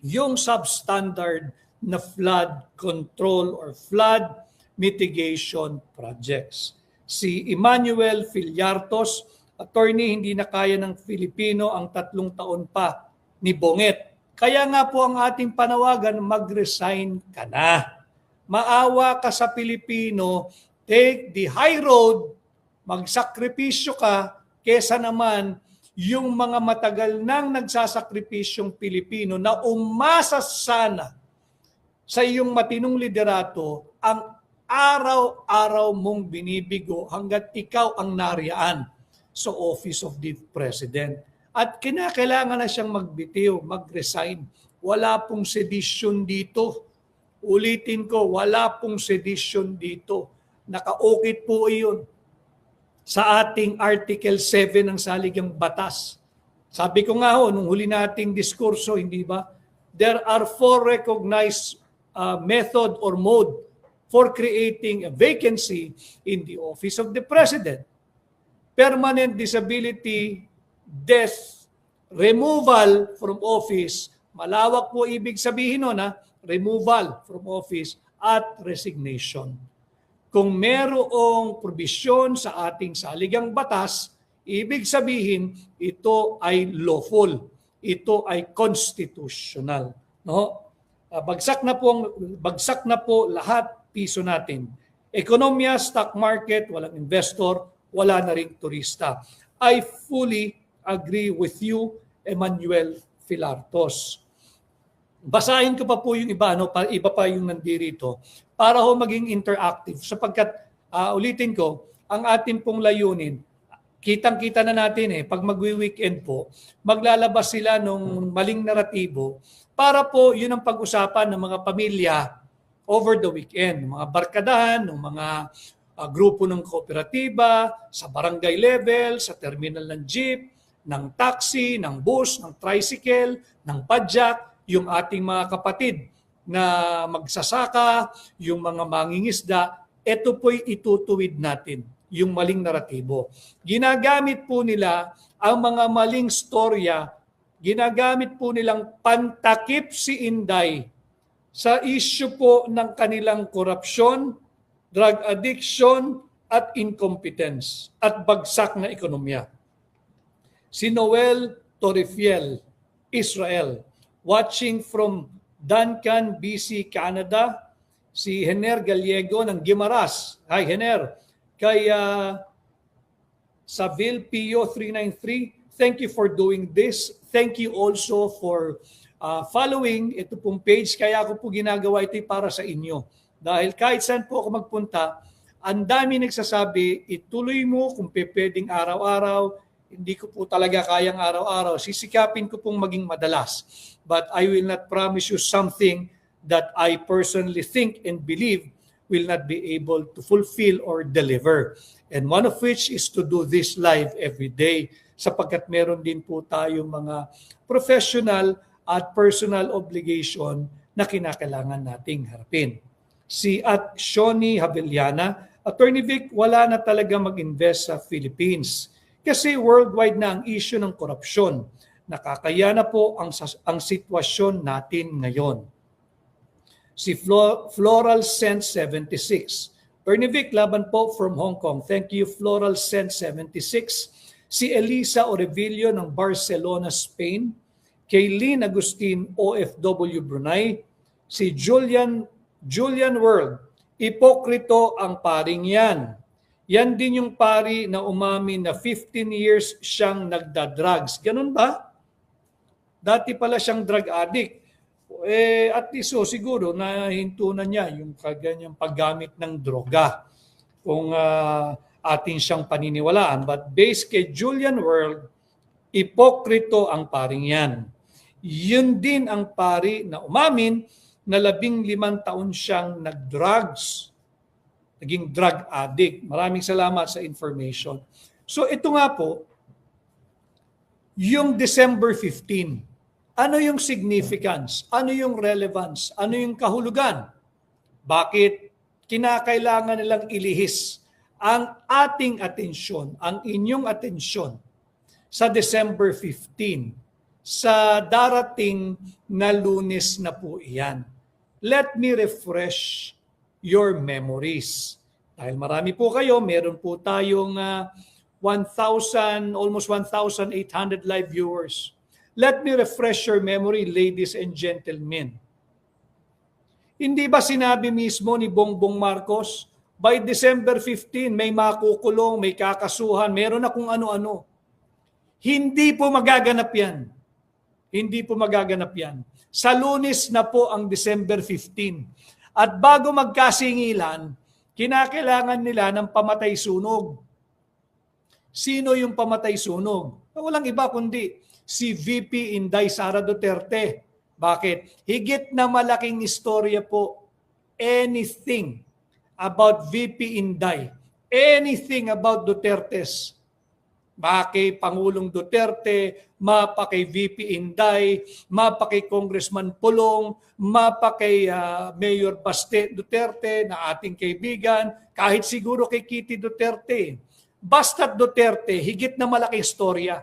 S3: yung substandard na flood control or flood mitigation projects. Si Emmanuel Fillartos, attorney, hindi na kaya ng Filipino ang 3 taon pa ni Bonget. Kaya nga po ang ating panawagan, mag-resign ka na. Maawa ka sa Pilipino, take the high road, magsakripisyo ka, kesa naman yung mga matagal nang nagsasakripisyong Pilipino na umasa sana sa iyong matinong liderato ang araw-araw mong binibigo hanggat ikaw ang nariyaan sa Office of the President. At kinakailangan na siyang magbitiw, mag-resign. Wala pong sedition dito. Ulitin ko, wala pong sedition dito. Nakaukit po iyon sa ating Article 7 ng Saligang Batas. Sabi ko nga nung huli nating diskurso, hindi ba? There are 4 recognized method or mode for creating a vacancy in the Office of the President. Permanent disability, death, removal from office, malawak po ibig sabihin nun, removal from office at resignation. Kung merong probisyon sa ating saligang batas, ibig sabihin ito ay lawful, ito ay constitutional. No? bagsak na po lahat piso natin. Ekonomiya, stock market, walang investor, wala na ring turista. I fully agree with you, Emmanuel Filartos. Basahin ko pa po yung iba, iba pa yung nandirito, para ho maging interactive sapagkat ulitin ko, ang ating pong layunin, kitang-kita na natin pag magwi-weekend po, maglalabas sila ng maling naratibo para po yun ang pag-usapan ng mga pamilya over the weekend, mga barkadahan, ng mga grupo ng kooperatiba, sa barangay level, sa terminal ng jeep, ng taxi, ng bus, ng tricycle, ng padjak, yung ating mga kapatid na magsasaka, yung mga mangingisda, ito po'y itutuwid natin, yung maling naratibo. Ginagamit po nila ang mga maling storya, ginagamit po nilang pantakip si Inday sa issue po ng kanilang korupsyon, drug addiction, at incompetence, at bagsak na ekonomiya. Si Noel Torrefiel, Israel, watching from Duncan, BC, Canada. Si Hener Gallego ng Guimaras. Hi, Hener. Kay Saville Pio 393, thank you for doing this. Thank you also for following ito pong page. Kaya ako po ginagawa ito para sa inyo. Dahil kahit saan po ako magpunta, ang dami nagsasabi, ituloy mo kung pwedeng araw-araw. Hindi ko po talaga kayang araw-araw. Sisikapin ko pong maging madalas. But I will not promise you something that I personally think and believe will not be able to fulfill or deliver. And one of which is to do this live every day sapagkat meron din po tayong mga professional at personal obligation na kinakailangan nating harapin. Si at Shoni Havillana, Attorney Vic, wala na talaga mag-invest sa Philippines. Kasi worldwide na ang issue ng korupsyon. Nakakaya na po ang sitwasyon natin ngayon. Si Floral Scent 76. Attorney Vic, laban po from Hong Kong. Thank you, Floral Scent 76. Si Elisa Orevillo ng Barcelona, Spain. Kaylin Agustin, OFW Brunei. Si Julian World. Ipokrito ang paring yan. Yan din yung pari na umamin na 15 years siyang nagda-drugs. Ganun ba? Dati pala siyang drug addict. At least siguro nahinto na niya yung kaganyang paggamit ng droga kung atin siyang paniniwalaan. But based kay Julian World, ipokrito ang paring yan. Yun din ang pari na umamin na 15 taon siyang nag-drugs. Naging drug addict. Maraming salamat sa information. So ito nga po, yung December 15, ano yung significance? Ano yung relevance? Ano yung kahulugan? Bakit kinakailangan nilang ilihis ang ating atensyon, ang inyong atensyon sa December 15, sa darating na Lunes na po iyan? Let me refresh your memories. Dahil marami po kayo, meron po tayong almost 1,800 live viewers. Let me refresh your memory, ladies and gentlemen. Hindi ba sinabi mismo ni Bongbong Marcos, by December 15, may makukulong, may kakasuhan, meron na kung ano-ano. Hindi po magaganap yan. Hindi po magaganap yan. Sa Lunes na po ang December 15. At bago magkasingilan, kinakailangan nila ng pamatay sunog. Sino yung pamatay sunog? Walang iba kundi si VP Inday Sara Duterte. Bakit? Higit na malaking istorya po, anything about VP Inday, anything about Dutertes, kay Pangulong Duterte, mapa kay VP Inday, mapa kay Congressman Pulong, mapa kay Mayor Baste Duterte na ating kaibigan, kahit siguro kay Kitty Duterte. Basta't Duterte, higit na malaking istorya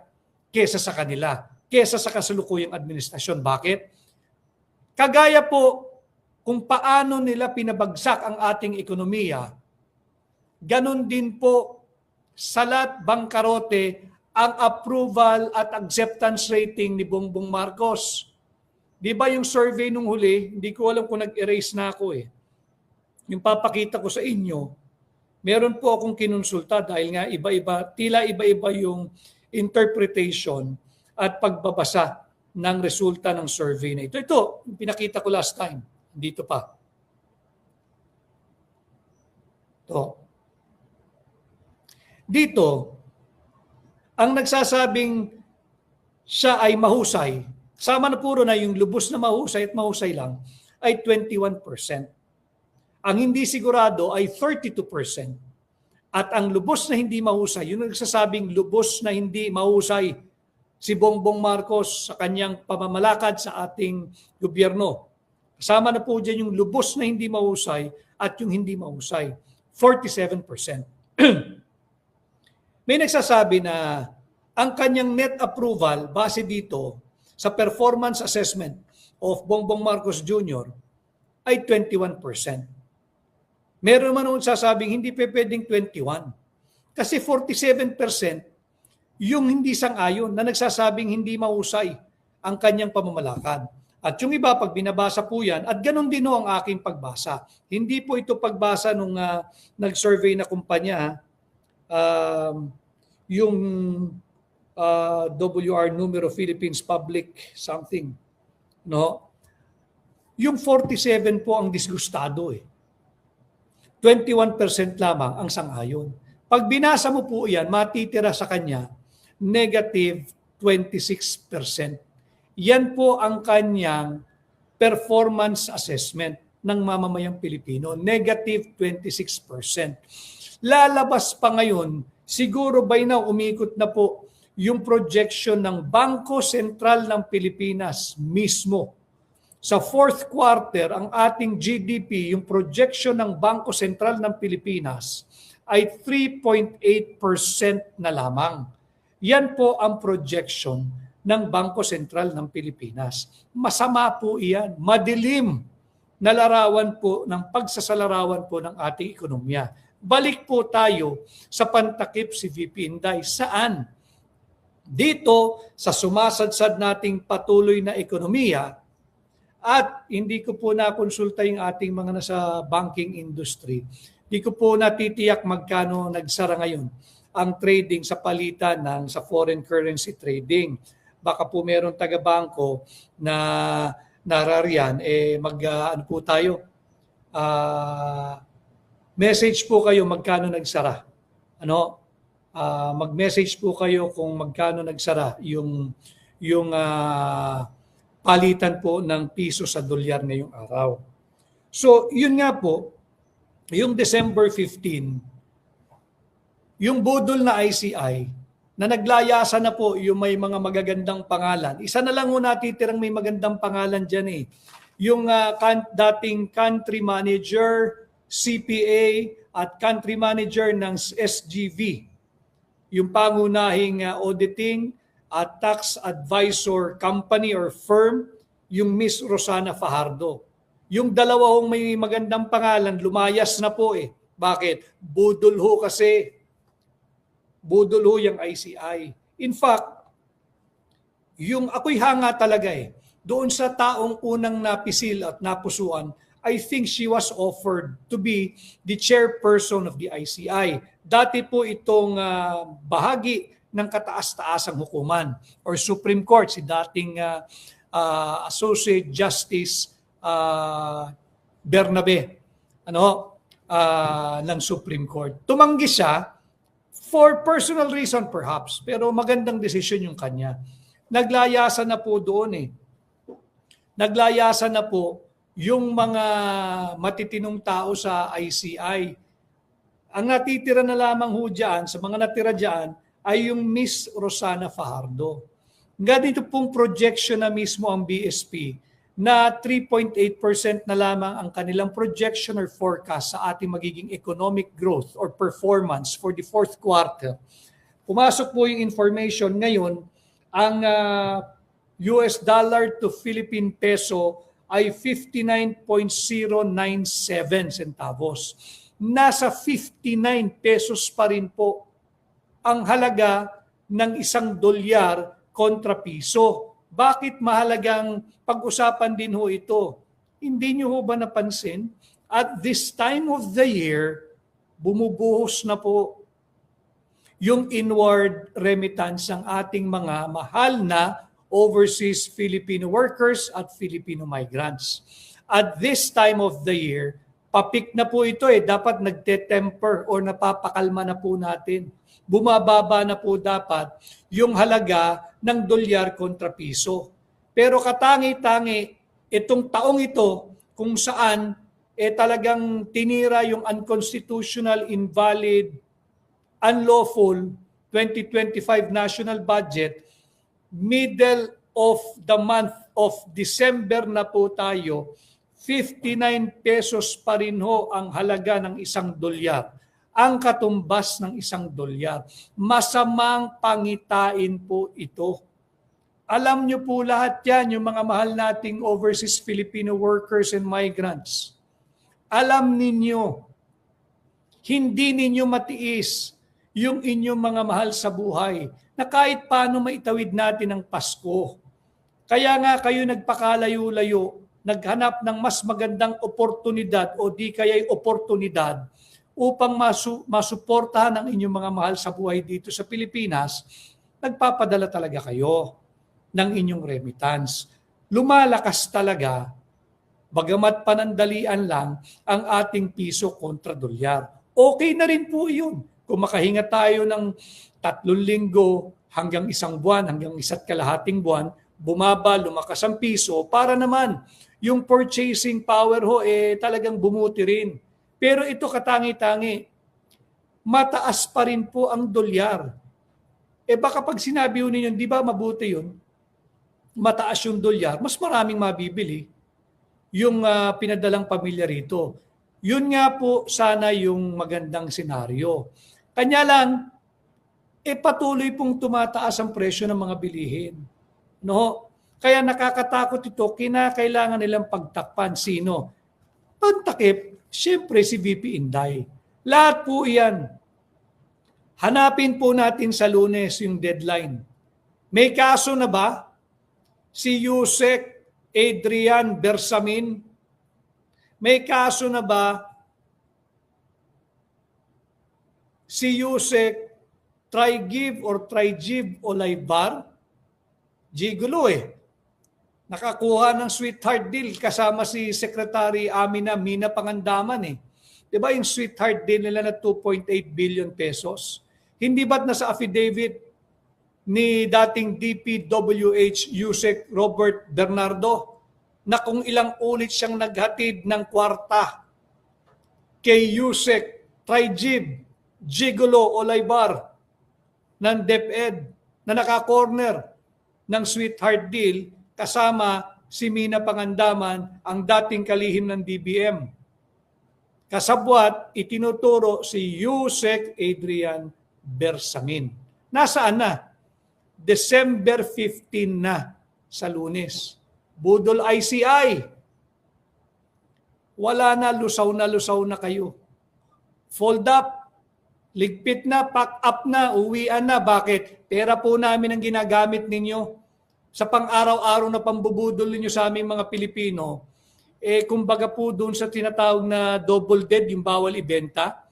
S3: kesa sa kanila, kesa sa kasalukuyang administrasyon. Bakit? Kagaya po kung paano nila pinabagsak ang ating ekonomiya, ganun din po salat bangkarote ang approval at acceptance rating ni Bongbong Marcos. Di ba yung survey nung huli, hindi ko alam kung nag-erase na ako eh. Yung papakita ko sa inyo, meron po akong kinonsulta dahil nga iba-iba, tila iba-iba yung interpretation at pagbabasa ng resulta ng survey na ito. Ito, yung pinakita ko last time. Dito pa. Ito. Dito, ang nagsasabing siya ay mahusay, sama na puro na yung lubos na mahusay at mahusay lang, ay 21%. Ang hindi sigurado ay 32%. At ang lubos na hindi mahusay, yung nagsasabing lubos na hindi mahusay, si Bongbong Marcos sa kanyang pamamalakad sa ating gobyerno. Kasama na po dyan yung lubos na hindi mahusay at yung hindi mahusay. 47%. May nagsasabi na ang kanyang net approval base dito sa performance assessment of Bongbong Marcos Jr. ay 21%. Meron man nung sasabing hindi pwedeng 21. Kasi 47% yung hindi sang-ayon na nagsasabing hindi mahusay ang kanyang pamamalakad. At yung iba, pag binabasa po yan, at ganun din ang aking pagbasa. Hindi po ito pagbasa nung nag-survey na kumpanya, yung WR numero Philippines Public something. No? Yung 47 po ang disgustado eh. 21% lamang ang sang-ayon. Pag binasa mo po yan, matitira sa kanya negative 26%. Yan po ang kanyang performance assessment ng mamamayang Pilipino, negative 26%. Lalabas pa ngayon, siguro by now umikot na po yung projection ng Bangko Sentral ng Pilipinas mismo. Sa fourth quarter, ang ating GDP, yung projection ng Bangko Sentral ng Pilipinas ay 3.8% na lamang. Yan po ang projection ng Bangko Sentral ng Pilipinas. Masama po iyan, madilim na larawan po ng pagsasalarawan po ng ating ekonomiya. Balik po tayo sa pantakip si VP Inday. Saan? Dito sa sumasadsad nating patuloy na ekonomiya at hindi ko po nakonsulta yung ating mga nasa banking industry. Hindi ko po natitiyak magkano nagsara ngayon ang trading sa palitan ng sa foreign currency trading. Baka po meron taga-bangko na narariyan, ano po tayo, message po kayo magkano nagsara. Mag-message po kayo kung magkano nagsara yung palitan po ng piso sa dolyar ngayong araw. So, yun nga po, yung December 15, yung budol na ICI, na naglayasan na po yung may mga magagandang pangalan. Isa na lang ho natitirang may magandang pangalan dyan eh. Yung dating country manager, CPA, at country manager ng SGV. Yung pangunahing auditing at tax advisor company or firm, yung Miss Rosana Fajardo. Yung dalawang may magandang pangalan, lumayas na po eh. Bakit? Budol ho kasi. Budol ho yung ICI. In fact, yung ako'y hanga talaga eh. Doon sa taong unang napisil at napusuan, I think she was offered to be the chairperson of the ICI. Dati po itong bahagi ng kataas-taasang hukuman or Supreme Court, si dating Associate Justice Bernabe ng Supreme Court. Tumanggi siya for personal reason perhaps, pero magandang desisyon yung kanya. Naglayasan na po doon eh. Naglayasan na po yung mga matitinong tao sa ICI. Ang natitira na lamang ho dyan, sa mga natira dyan, ay yung Miss Rosana Fajardo. Ganito pong projection na mismo ang BSP na 3.8% na lamang ang kanilang projection or forecast sa ating magiging economic growth or performance for the fourth quarter. Pumasok po yung information ngayon, ang US dollar to Philippine peso ay 59.097 centavos. Nasa 59 pesos pa rin po ang halaga ng $1 kontra piso. Bakit mahalagang pag-usapan din ho ito? Hindi niyo ho ba napansin? At this time of the year, bumubuhos na po yung inward remittance ng ating mga mahal na overseas Filipino workers at Filipino migrants. At this time of the year, papik na po ito dapat nagte-temper or napapakalma na po natin. Bumababa na po dapat yung halaga ng dolyar kontra piso. Pero katangi-tangi, itong taong ito kung saan talagang tinira yung unconstitutional, invalid, unlawful 2025 national budget, middle of the month of December na po tayo, 59 pesos pa rin ho ang halaga ng isang dolyar. Ang katumbas ng isang dolyar. Masamang pangitain po ito. Alam nyo po lahat yan, yung mga mahal nating overseas Filipino workers and migrants. Alam ninyo, hindi ninyo matiis yung inyong mga mahal sa buhay na kahit paano maitawid natin ang Pasko. Kaya nga kayo nagpakalayo-layo, naghanap ng mas magandang oportunidad o di kaya'y oportunidad upang masuportahan ang inyong mga mahal sa buhay dito sa Pilipinas, nagpapadala talaga kayo ng inyong remittance. Lumalakas talaga, bagamat panandalian lang, ang ating piso kontra dolyar. Okay na rin po yun. Kung makahinga tayo ng 3 linggo hanggang 1 buwan, hanggang 1.5 buwan, bumaba, lumakas ang piso, para naman yung purchasing power ho talagang bumuti rin. Pero ito katangi-tangi, mataas pa rin po ang dolyar. Baka pag sinabi ninyo, di ba mabuti yun? Mataas yung dolyar, mas maraming mabibili yung pinadalang pamilya rito. Yun nga po sana yung magandang senaryo. Kanya lang, patuloy pong tumataas ang presyo ng mga bilihin. No? Kaya nakakatakot ito, kinakailangan nilang pagtakpan. Sino? Pagtakip, siyempre si VP Inday. Lahat po iyan. Hanapin po natin sa Lunes yung deadline. May kaso na ba? Si Yusek Adrian Bersamin? May kaso na ba si Yusek Trygiv or Trygiv Olaybar? Gigulo Nakakuha ng sweetheart deal kasama si Secretary Mina Pangandaman Diba yung sweetheart deal nila na 2.8 billion pesos? Hindi ba't nasa affidavit ni dating DPWH Yusek Robert Bernardo na kung ilang ulit siyang naghatid ng kwarta kay Yusek Trygiv Gigulo Olaybar ng DepEd na naka-corner ng sweetheart deal kasama si Mina Pangandaman, ang dating kalihim ng DBM. Kasabwat, itinuturo si Yusek Adrian Bersamin. Nasaan na? December 15 na sa Lunes. Budol ICI. Wala na, lusaw na kayo. Fold up, ligpit na, pack up na, uwian na. Bakit? Pera po namin ang ginagamit ninyo sa pang-araw-araw na pambubudol ninyo sa aming mga Pilipino. Kumbaga po doon sa tinatawag na double dead, yung bawal ibenta,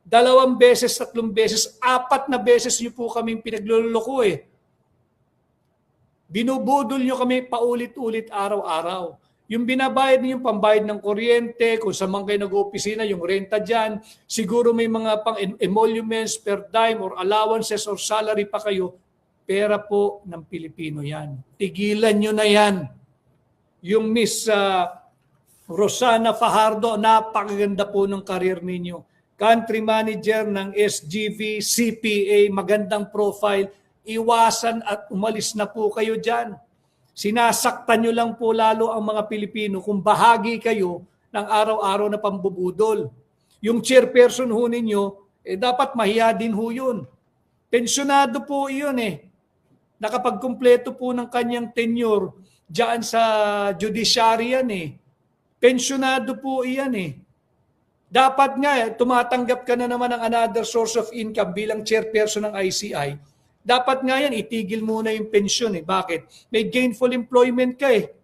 S3: 2 beses, 3 beses, 4 na beses nyo po kaming pinagluloko Binubudol nyo kami paulit-ulit araw-araw. Yung binabayad niyo, yung pambayad ng kuryente, kung saan man kayo nag-opisina, yung renta dyan, siguro may mga pang-emoluments per dime or allowances or salary pa kayo, pera po ng Pilipino yan. Tigilan nyo na yan. Yung Miss Rosana Fajardo, napakaganda po ng karir ninyo. Country manager ng SGV, CPA, magandang profile. Iwasan at umalis na po kayo dyan. Sinasaktan nyo lang po lalo ang mga Pilipino kung bahagi kayo ng araw-araw na pambubudol. Yung chairperson ho ninyo, dapat mahiya din ho yun. Pensyonado po yun Nakapagkumpleto po ng kanyang tenure dyan sa judiciary yan Pensyonado po iyan Dapat nga tumatanggap ka na naman ng another source of income bilang chairperson ng ICI. Dapat nga yan, itigil muna yung pensyon eh. Bakit? May gainful employment ka eh.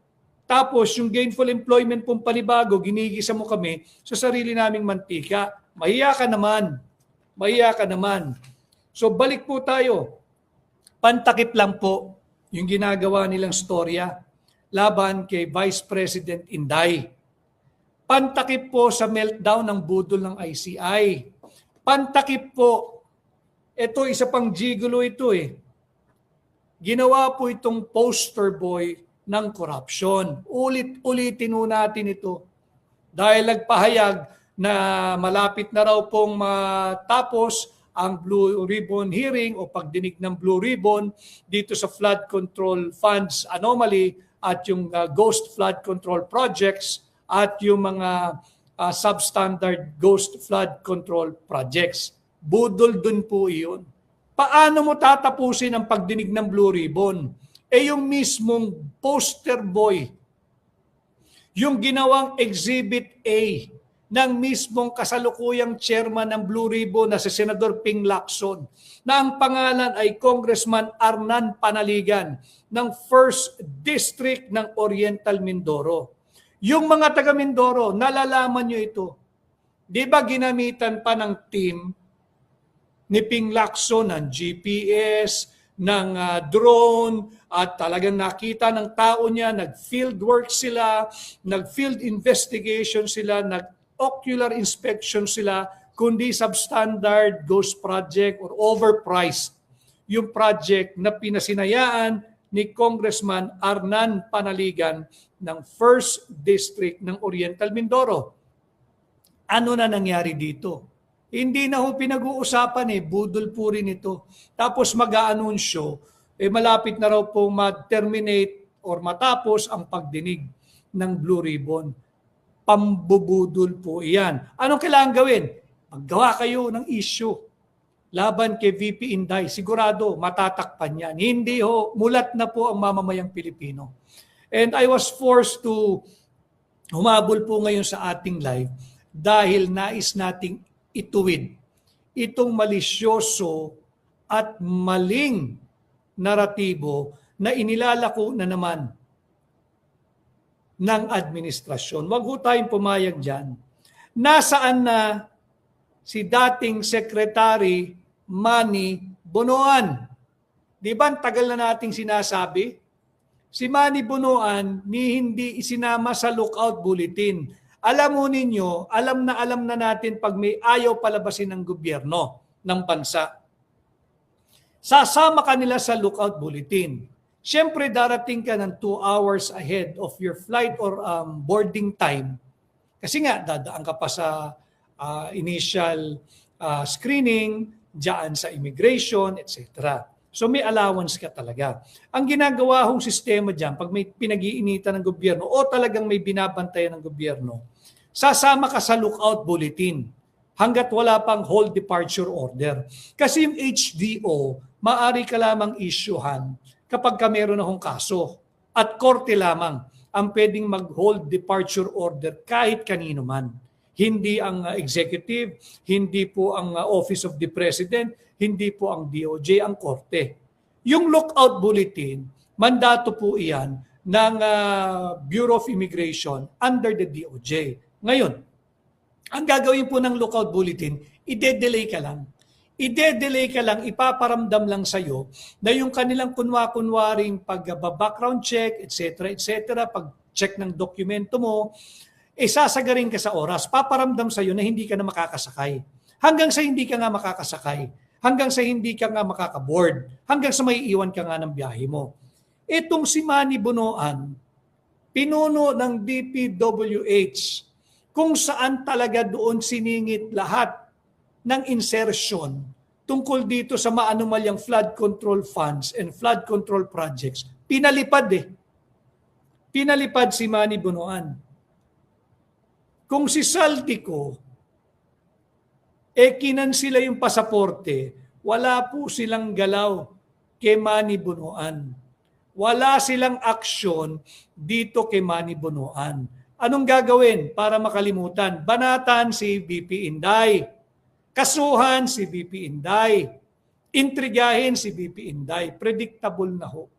S3: Tapos yung gainful employment pong panibago, ginigisa mo kami sa sarili naming mantika. Mahiya ka naman. Mahiya ka naman. So balik po tayo. Pantakip lang po yung ginagawa nilang storya laban kay Vice President Inday. Pantakip po sa meltdown ng budol ng ICI. Pantakip po, ito isa pang gigolo ito eh. Ginawa po itong poster boy ng corruption. Ulit-ulitin po natin ito. Dahil nagpahayag na malapit na raw pong matapos ang Blue Ribbon hearing o pagdinig ng Blue Ribbon dito sa flood control funds anomaly at yung ghost flood control projects at yung mga substandard ghost flood control projects. Budol dun po iyon. Paano mo tatapusin ang pagdinig ng Blue Ribbon? Yung mismong poster boy, yung ginawang Exhibit A ng mismong kasalukuyang chairman ng Blue Ribbon na si Senador Ping Lacson, na ang pangalan ay Congressman Arnan Panaligan ng 1st District ng Oriental Mindoro. Yung mga taga Mindoro, nalalaman nyo ito. Di ba ginamitan pa ng team ni Ping Lacson ng GPS, ng drone, at talagang nakita ng tao niya, nag-field work sila, nag-field investigation sila, nag-ocular inspection sila, kundi substandard ghost project or overpriced yung project na pinasinayaan ni Congressman Arnan Panaligan ng 1st District ng Oriental Mindoro. Ano na nangyari dito? Hindi na ho pinag-uusapan budol po rin ito. Tapos mag-aanunsyo, malapit na raw po ma-terminate or matapos ang pagdinig ng Blue Ribbon. Pambubudol po iyan. Anong kailangan gawin? Maggawa kayo ng issue laban kay VP Inday. Sigurado, matatakpan yan. Hindi ho, mulat na po ang mamamayang Pilipino. And I was forced to humabol po ngayon sa ating live dahil nais nating ituwid itong malisyoso at maling naratibo na inilalako na naman ng administrasyon. Huwag ho tayong pumayag dyan. Nasaan na si dating Secretary Manny Bonoan? Di ba ang tagal na nating sinasabi? Si Manny Bonoan hindi isinama sa lookout bulletin. Alam mo ninyo, alam na natin pag may ayaw palabasin ng gobyerno ng bansa. Sasama ka nila sa lookout bulletin. Siyempre darating ka ng 2 hours ahead of your flight or boarding time. Kasi nga, dadaan ka pa sa initial screening, dyan sa immigration, etc. So may allowance ka talaga. Ang ginagawa hong sistema dyan, pag may pinag-iinitan ng gobyerno o talagang may binabantayan ng gobyerno, sasama ka sa lookout bulletin hanggat wala pang hold departure order. Kasi yung HDO, maaari ka lamang isyuhan kapag ka meron akong kaso. At korte lamang ang pwedeng mag-hold departure order kahit kanino man. Hindi ang executive, hindi po ang Office of the President, hindi po ang DOJ, ang korte. Yung lookout bulletin, mandato po iyan ng Bureau of Immigration under the DOJ. Ngayon, ang gagawin po ng lookout bulletin, ide-delay ka lang. Ide-delay ka lang, ipaparamdam lang sa'yo na yung kanilang kunwa-kunwaring pag-background check, etc., pag-check ng dokumento mo, sasagarin ka sa oras. Paparamdam sa'yo na hindi ka na makakasakay. Hanggang sa hindi ka nga makakasakay. Hanggang sa hindi ka nga makakaboard. Hanggang sa may iwan ka nga ng biyahe mo. Itong si Manny Bonoan, pinuno ng DPWH, kung saan talaga doon siningit lahat ng insertion tungkol dito sa maanumalyang flood control funds and flood control projects. Pinalipad Pinalipad si Manny Bonoan. Kung si Saldico, kinansila yung pasaporte, wala po silang galaw kay Manny Bonoan. Wala silang aksyon dito kay Manny Bonoan. Anong gagawin para makalimutan? Banatan si VP Inday. Kasuhan si VP Inday. intrigahin si VP Inday. Predictable na ho.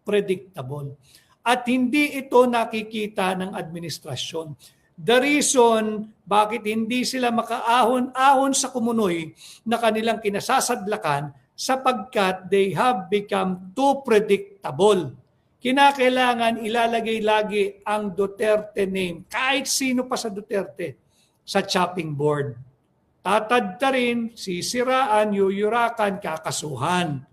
S3: Predictable. At hindi ito nakikita ng administrasyon. The reason bakit hindi sila makaahon-ahon sa kumunoy na kanilang kinasasadlakan sapagkat they have become too predictable. Kinakailangan ilalagay lagi ang Duterte name, kahit sino pa sa Duterte, sa chopping board. Tatadta rin, sisiraan, yuyurakan, kakasuhan.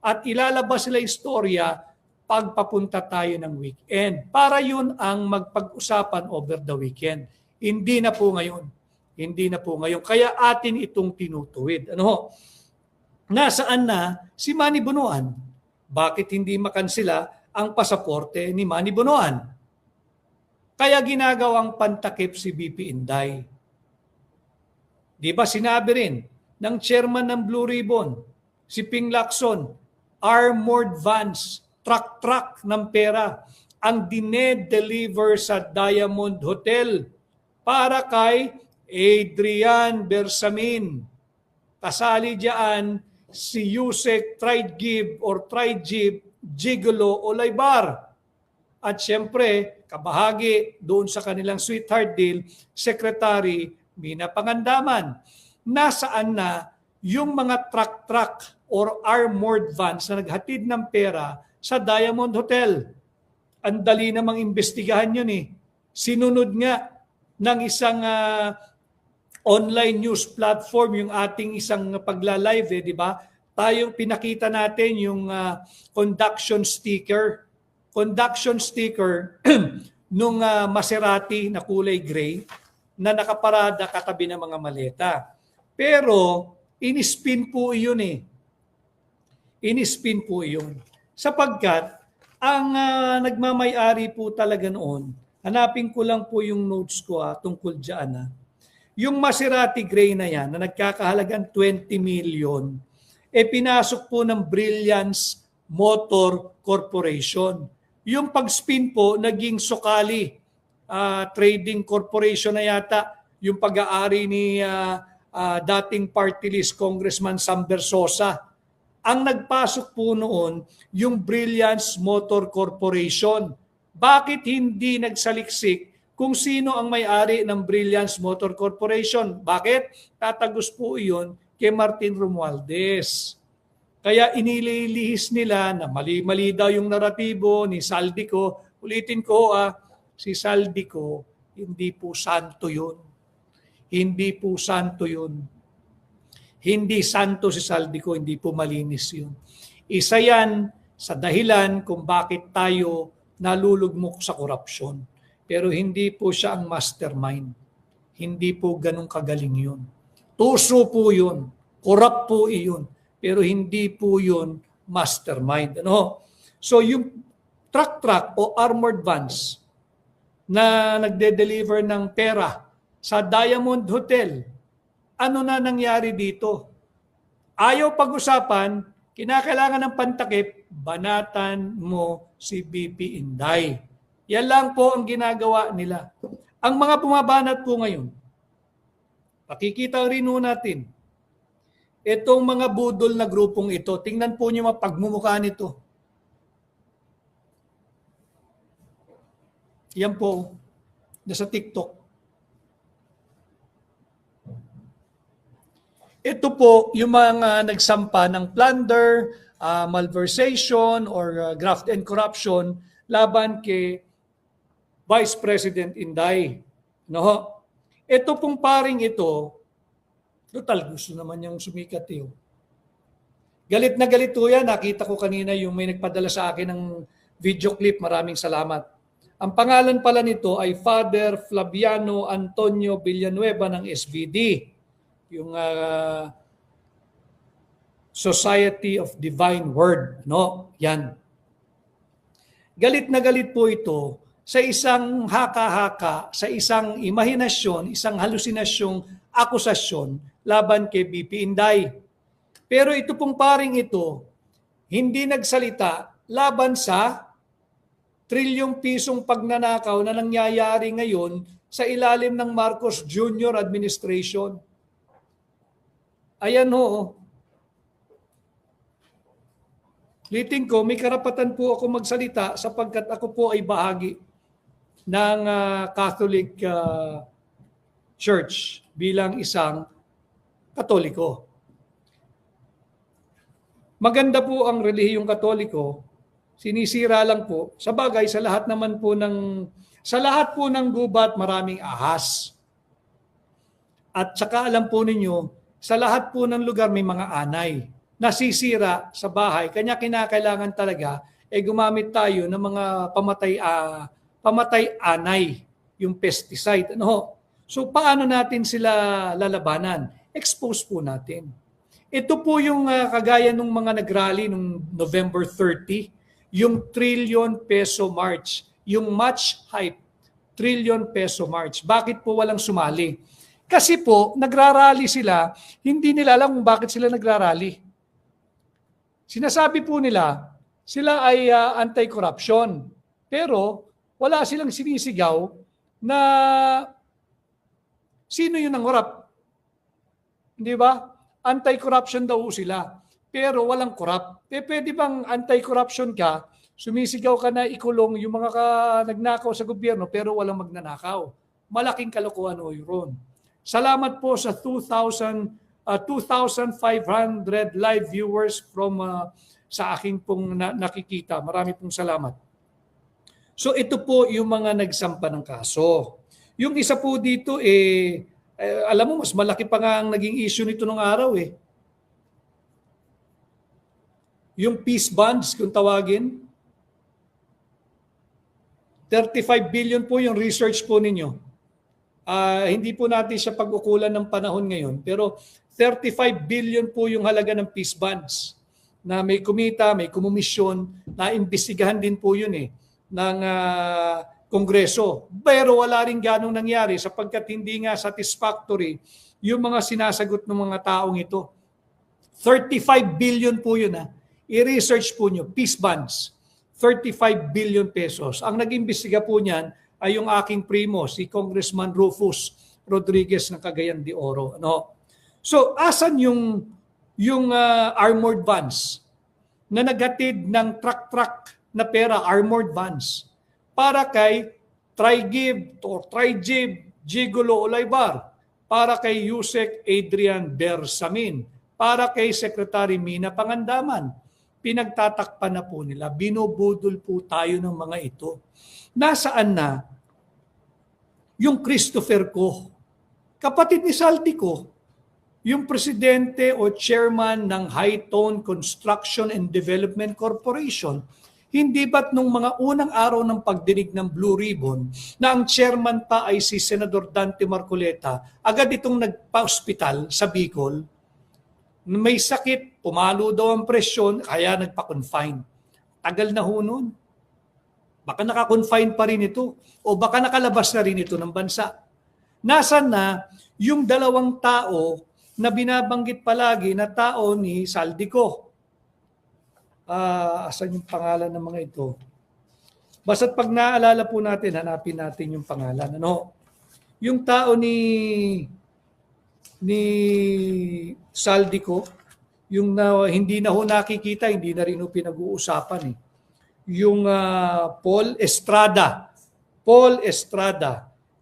S3: At ilalabas sila istorya pag papunta tayo ng weekend. Para yun ang magpag-usapan over the weekend. Hindi na po ngayon. Hindi na po ngayon. Kaya atin itong tinutuwid. Ano? Nasaan na si Manny Bonoan? Bakit hindi makansila ang pasaporte ni Manny Bonoan? Kaya ginagawang pantakip si BP Inday. Di ba sinabi rin ng chairman ng Blue Ribbon, si Ping Lacson, armored vans, truck ng pera ang dinedeliver sa Diamond Hotel para kay Adrian Bersamin. Kasali diyan si Yusek Tridgib Gigolo Olaybar. At siyempre, kabahagi doon sa kanilang sweetheart deal, Secretary Mina Pangandaman. Nasaan na yung mga truck or armored vans na naghatid ng pera sa Diamond Hotel? Ang dali namang imbestigahan yun eh. Sinunod nga ng isang online news platform yung ating isang pagla-live, di ba? Tayong pinakita natin yung conduction sticker. Conduction sticker nung Maserati na kulay gray na nakaparada katabi ng mga maleta. Pero inispin po iyon eh. Inispin po iyon. Sapagkat ang nagmamay-ari po talaga noon, hanapin ko lang po yung notes ko tungkol dyan. Yung Maserati Gray na yan, na nagkakahalagang 20 million, pinasok po ng Brilliance Motor Corporation. Yung pag-spin po, naging Sukali Trading Corporation na yata, yung pag-aari ni dating party list Congressman Sam Bersosa. Ang nagpasok po noon, yung Brilliance Motor Corporation. Bakit hindi nagsaliksik kung sino ang may-ari ng Brilliance Motor Corporation? Bakit? Tatagos po iyon kay Martin Romualdez. Kaya inililihis nila na mali-mali daw yung naratibo ni Saldico. Ulitin ko, si Saldico, hindi po santo yun. Hindi po santo yun. Hindi santo si Saldico, hindi po malinis yun. Isa yan sa dahilan kung bakit tayo nalulugmok sa korupsyon. Pero hindi po siya ang mastermind. Hindi po ganun kagaling yun. Tuso po yun. Corrupt po iyon. Pero hindi po yun mastermind. Ano? So yung truck o armored vans na nagde-deliver ng pera sa Diamond Hotel, ano na nangyari dito? Ayaw pag-usapan, kinakailangan ng pantakip, banatan mo si BP Inday. Yan lang po ang ginagawa nila. Ang mga bumabanat po ngayon, pakikita rin natin, itong mga budol na grupong ito, tingnan po niyo mga pagmumukha nito. Yan po, nasa TikTok. Ito po yung mga nagsampa ng plunder, malversation, or graft and corruption laban kay Vice President Inday. No? Ito pong paring ito, total gusto naman niyang sumikat yun. Galit na galit po yan. Nakita ko kanina yung may nagpadala sa akin ng video clip. Maraming salamat. Ang pangalan pala nito ay Father Flaviano Antonio Villanueva ng SVD. Yung Society of Divine Word. No? Yan. Galit na galit po ito sa isang haka-haka, sa isang imahinasyon, isang halusinasyong akusasyon laban kay BP Inday. Pero ito pong paring ito, hindi nagsalita laban sa trilyong pisong pagnanakaw na nangyayari ngayon sa ilalim ng Marcos Jr. administration. Ayan ho. Ulitin ko, may karapatan po ako magsalita sapagkat ako po ay bahagi ng Catholic Church bilang isang Katoliko. Maganda po ang relihiyong Katoliko, sinisira lang po. Sa bagay, sa lahat po ng gubat, maraming ahas. At saka alam po ninyo, sa lahat po ng lugar may mga anay. Nasisira sa bahay, kanya kinakailangan talaga gumamit tayo ng mga pamatay anay, yung pesticide. Ano? So paano natin sila lalabanan? Expose po natin. Ito po yung kagaya ng mga nagrally nung November 30, yung trillion peso march, yung much hype trillion peso march. Bakit po walang sumali? Kasi po, nagrarally sila, hindi nila alam kung bakit sila nagrarally. Sinasabi po nila, sila ay anti-corruption. Pero wala silang sinisigaw na sino yun ang corrupt? Di ba? Anti-corruption daw sila. Pero walang corrupt. Pwede bang anti-corruption ka, sumisigaw ka na ikulong yung mga nagnakaw sa gobyerno pero walang magnanakaw? Malaking kalokohan o yun. Salamat po sa 2,500 live viewers from sa aking pong nakikita. Marami pong salamat. So ito po yung mga nagsampa ng kaso. Yung isa po dito alam mo, mas malaki pa nga ang naging issue nito nung araw Yung peace bonds, kung tawagin, 35 billion po yung research po ninyo. Hindi po natin siya pag-ukulan ng panahon ngayon, pero 35 billion po yung halaga ng peace bonds na may kumita, may kumumisyon, na-imbestigahan din po yun ng Kongreso. Pero wala rin ganong nangyari sapagkat hindi nga satisfactory yung mga sinasagot ng mga taong ito. 35 billion po yun I-research po nyo, peace bonds, 35 billion pesos. Ang nag-imbestiga po niyan ay yung aking primo, si Congressman Rufus Rodriguez ng Cagayan de Oro. So, asan yung armored vans na naghatid ng truck na pera, armored vans, para kay Trigib Gigolo Olaybar, para kay Yusek Adrian Bersamin, para kay Secretary Mina Pangandaman. Pinagtatakpan na po nila, binubudol po tayo ng mga ito. Nasaan na yung Christopher Ko, kapatid ni Saldico, yung presidente o chairman ng High Tone Construction and Development Corporation? Hindi ba't nung mga unang araw ng pagdinig ng Blue Ribbon na ang chairman pa ay si Senador Dante Marcoleta, agad itong nagpa-hospital sa Bicol, may sakit, pumalo daw ang presyon, kaya nagpa-confine. Tagal na ho nun. Baka naka-confine pa rin ito o baka nakalabas na rin ito ng bansa. Nasaan na yung dalawang tao na binabanggit palagi na tao ni Saldico? Asan yung pangalan ng mga ito? Basta't pag naalala po natin, hanapin natin yung pangalan. Yung tao ni Saldico, yung hindi na ho nakikita, hindi na rin ho pinag-uusapan Yung Paul Estrada.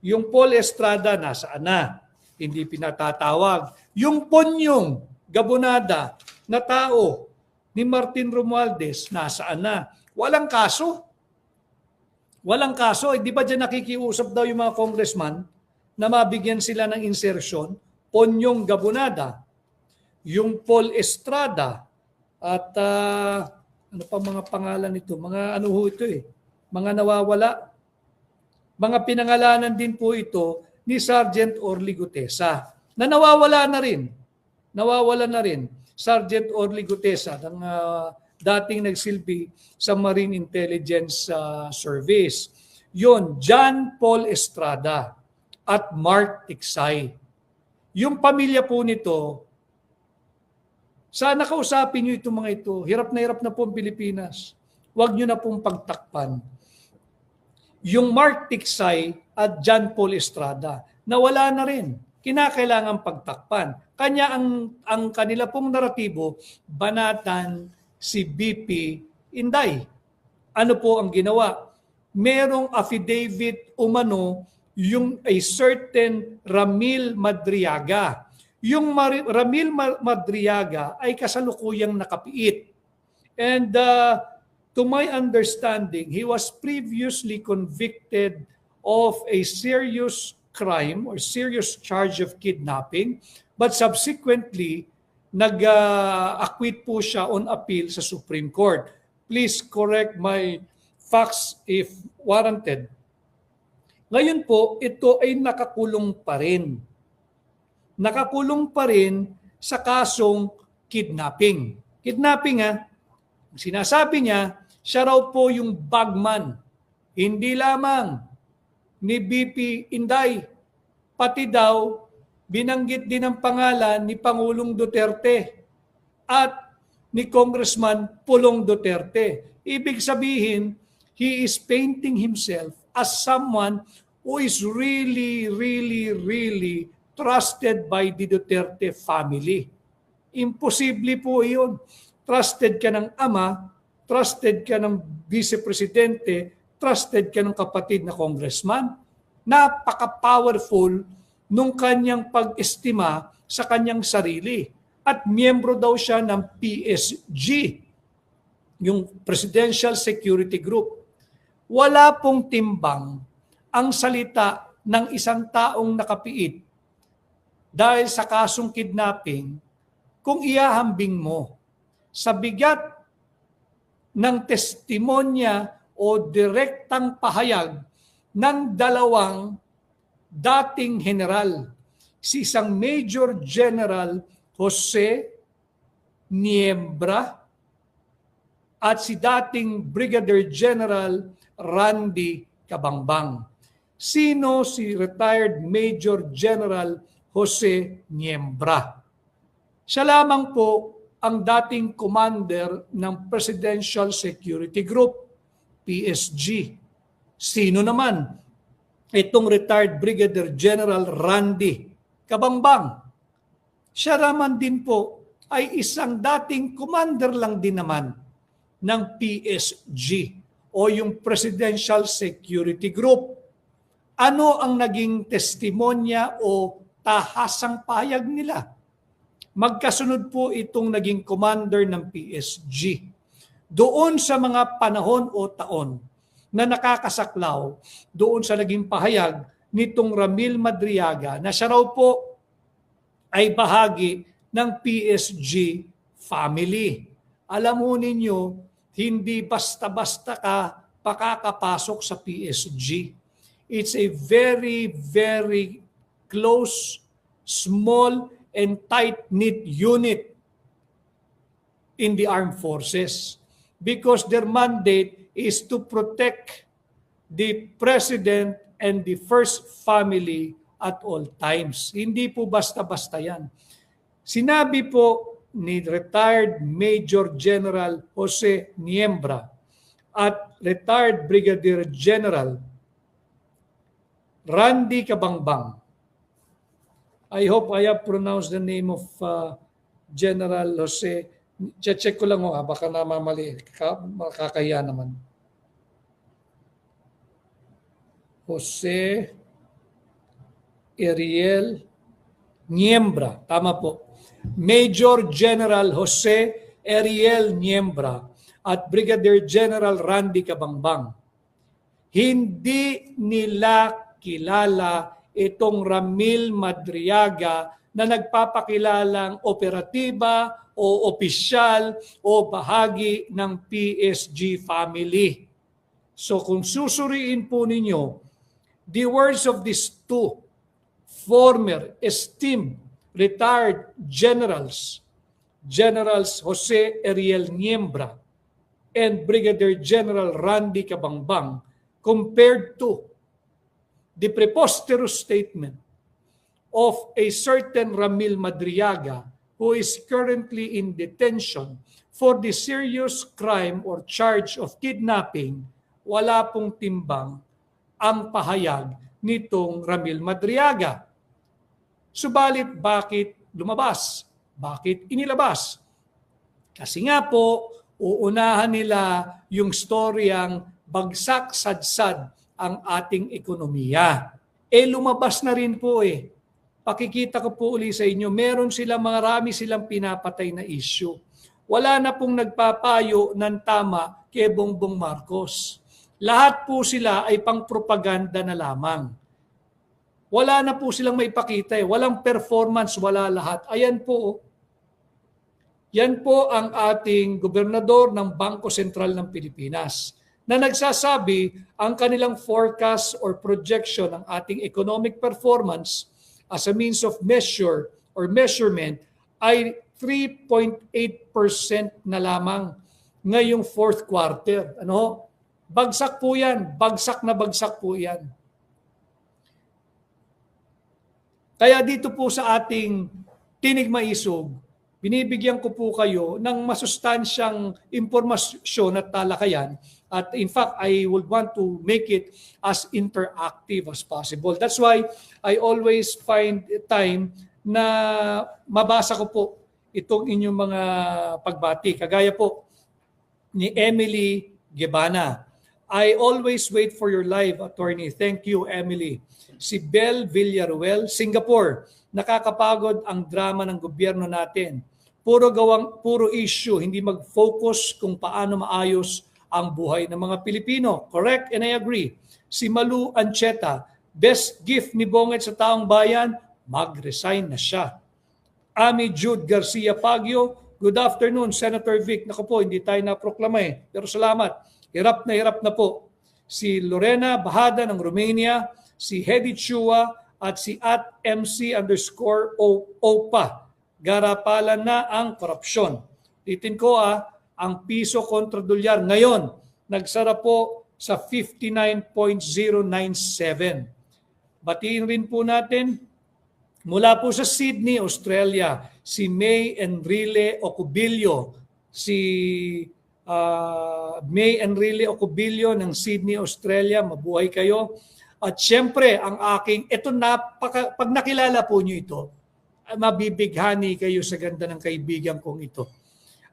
S3: Yung Paul Estrada, nasaan na? Hindi pinatatawag. Yung Ponyong Gabonada na tao ni Martin Romualdez, nasaan na? Walang kaso. Di ba dyan nakikiusap daw yung mga congressman na mabigyan sila ng insertion? Ponyong Gabonada, yung Paul Estrada, at ano pa mga pangalan nito? Mga ano ho ito mga nawawala. Mga pinangalanan din po ito ni Sergeant Orly Gutesa na nawawala na rin. Sergeant Orly Gutesa ng dating nagsilbi sa Marine Intelligence Service. Yon, John Paul Estrada at Mark Tiksay. Yung pamilya po nito, sana kausapin nyo itong mga ito. Hirap na po ang Pilipinas. Huwag nyo na pong pagtakpan. Yung Mark Tiksay at John Paul Estrada, nawala na rin. Kinakailangan pagtakpan. Kanya ang kanila pong naratibo, banatan si BP Inday. Ano po ang ginawa? Merong affidavit umano yung a certain Ramil Madriaga. Yung Ramil Madriaga ay kasalukuyang nakapiit. And to my understanding, he was previously convicted of a serious crime or serious charge of kidnapping, but subsequently, nag-acquit po siya on appeal sa Supreme Court. Please correct my facts if warranted. Ngayon po, ito ay nakakulong pa rin. Nakakulong pa rin sa kasong kidnapping. Kidnapping sinasabi niya, siya raw po yung bagman. Hindi lamang ni BP Inday, pati daw binanggit din ang pangalan ni Pangulong Duterte at ni Congressman Pulong Duterte. Ibig sabihin, he is painting himself as someone who is really, really, really trusted by the Duterte family. Imposible po iyon. Trusted ka ng ama, trusted ka ng vice-presidente, trusted ka ng kapatid na congressman. Napaka-powerful nung kanyang pag-estima sa kanyang sarili. At miyembro daw siya ng PSG, yung Presidential Security Group. Wala pong timbang ang salita ng isang taong nakapiit dahil sa kasong kidnapping kung iahambing mo sa bigat ng testimonya o direktang pahayag ng dalawang dating general, si isang Major General Jose Niembra at si dating Brigadier General Randy Cabangbang. Sino si retired Major General Jose Niembra? Siya lamang po ang dating commander ng Presidential Security Group, PSG. Sino naman? Itong retired Brigadier General Randy Cabangbang. Siya naman din po ay isang dating commander lang din naman ng PSG o yung Presidential Security Group. Ano ang naging testimonya o tahasang pahayag nila? Magkasunod po itong naging commander ng PSG. Doon sa mga panahon o taon na nakakasaklaw doon sa naging pahayag nitong Ramil Madriaga na siya raw po ay bahagi ng PSG family. Alam mo ninyo, hindi basta-basta ka pakakapasok sa PSG. It's a very, very close, small, and tight-knit unit in the armed forces because their mandate is to protect the president and the first family at all times. Hindi po basta-basta yan. Sinabi po ni retired Major General Jose Niembra at retired Brigadier General Randy Cabangbang. I hope I have pronounced the name of General Jose. Check ko lang baka namamali. Makakaya naman. Jose Ariel Niembra. Tama po. Major General Jose Ariel Niembra at Brigadier General Randy Cabangbang. Hindi nila kilala itong Ramil Madriaga na nagpapakilalang operatiba o opisyal o bahagi ng PSG family. So kung susuriin po ninyo, the words of these two former esteemed retired generals, Generals Jose Ariel Niembra and Brigadier General Randy Cabangbang, compared to the preposterous statement of a certain Ramil Madriaga who is currently in detention for the serious crime or charge of kidnapping, wala pong timbang ang pahayag nitong Ramil Madriaga. Subalit bakit lumabas? Bakit inilabas? Kasi nga po, uunahan nila yung storyang bagsak sadsad ang ating ekonomiya. Lumabas na rin po Pakikita ko po uli sa inyo, marami silang pinapatay na issue. Wala na pong nagpapayo ng tama kay Bongbong Marcos. Lahat po sila ay pang-propaganda na lamang. Wala na po silang maipakita Walang performance, wala lahat. Ayan po. Yan po ang ating gobernador ng Bangko Sentral ng Pilipinas na nagsasabi ang kanilang forecast or projection ng ating economic performance as a means of measure or measurement ay 3.8% na lamang ngayong fourth quarter. Bagsak po yan. Bagsak po yan. Kaya dito po sa ating Tinig Maisog, binibigyan ko po kayo ng masustansyang impormasyon at talakayan. At in fact, I would want to make it as interactive as possible. That's why I always find time na mabasa ko po itong inyong mga pagbati. Kagaya po ni Emily Gebana. I always wait for your live, attorney. Thank you, Emily. Si Bel Villaruel, Singapore. Nakakapagod ang drama ng gobyerno natin. Puro issue, hindi mag-focus kung paano maayos ang buhay ng mga Pilipino. Correct, and I agree. Si Malu Ancheta, best gift ni Bonget sa taong bayan, mag-resign na siya. Ami Jude Garcia Pagio, good afternoon, Senator Vic. Naku po, hindi tayo naproklama pero salamat. Hirap na po. Si Lorena Bahada ng Romania, si Hedy Chua, at si @MC_OPA. Garapalan na ang korupsyon. Titin ko ang piso kontra dolyar ngayon, nagsara po sa 59.097. Batiin rin po natin, mula po sa Sydney, Australia, si May Enrile Ocubilio. May Enrile Ocubilio ng Sydney, Australia. Mabuhay kayo. At syempre, pag nakilala po nyo ito, mabibighani kayo sa ganda ng kaibigan kong ito.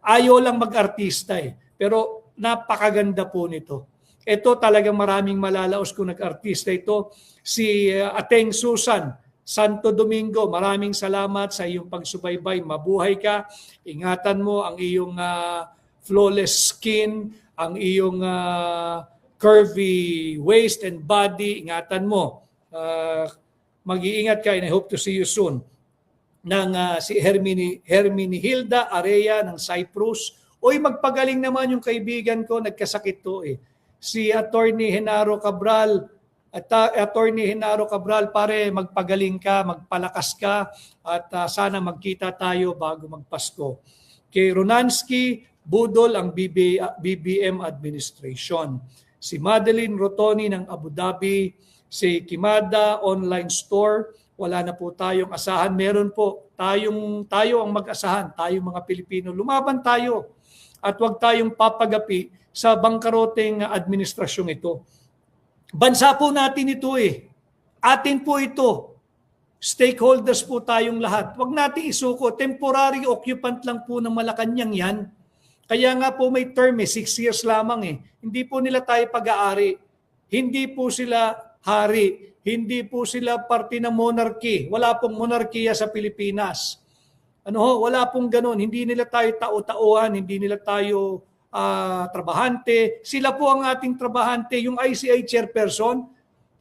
S3: Ayaw lang mag-artista pero napakaganda po nito. Ito talagang maraming malalaos kung nag-artista ito. Si Ateng Susan Santo Domingo, maraming salamat sa iyong pagsubaybay. Mabuhay ka. Ingatan mo ang iyong flawless skin, ang iyong curvy waist and body. Ingatan mo. Mag-iingat ka and I hope to see you soon. Si Hermini Hilda Area ng Cyprus. Magpagaling naman yung kaibigan ko, nagkasakit to Si Attorney Henaro Cabral, pare, magpagaling ka, magpalakas ka, at sana magkita tayo bago magpasko. Kay Ronansky Budol, ang BBM administration. Si Madeline Rotoni ng Abu Dhabi, si Kimada Online Store, wala na po tayong asahan. Meron po tayo ang mag-asahan, tayong mga Pilipino. Lumaban tayo at huwag tayong papagapi sa bangkaroteng administrasyong ito. Bansa po natin ito Atin po ito. Stakeholders po tayong lahat. Huwag natin isuko. Temporary occupant lang po ng Malacanang yan. Kaya nga po may term 6 years lamang Hindi po nila tayo pag-aari. Hindi po sila hari. Hindi po sila parte ng monarchy. Wala pong monarkiya sa Pilipinas. Wala pong ganun. Hindi nila tayo tao-tauhan, hindi nila tayo trabahante. Sila po ang ating trabahante. Yung ICI chairperson,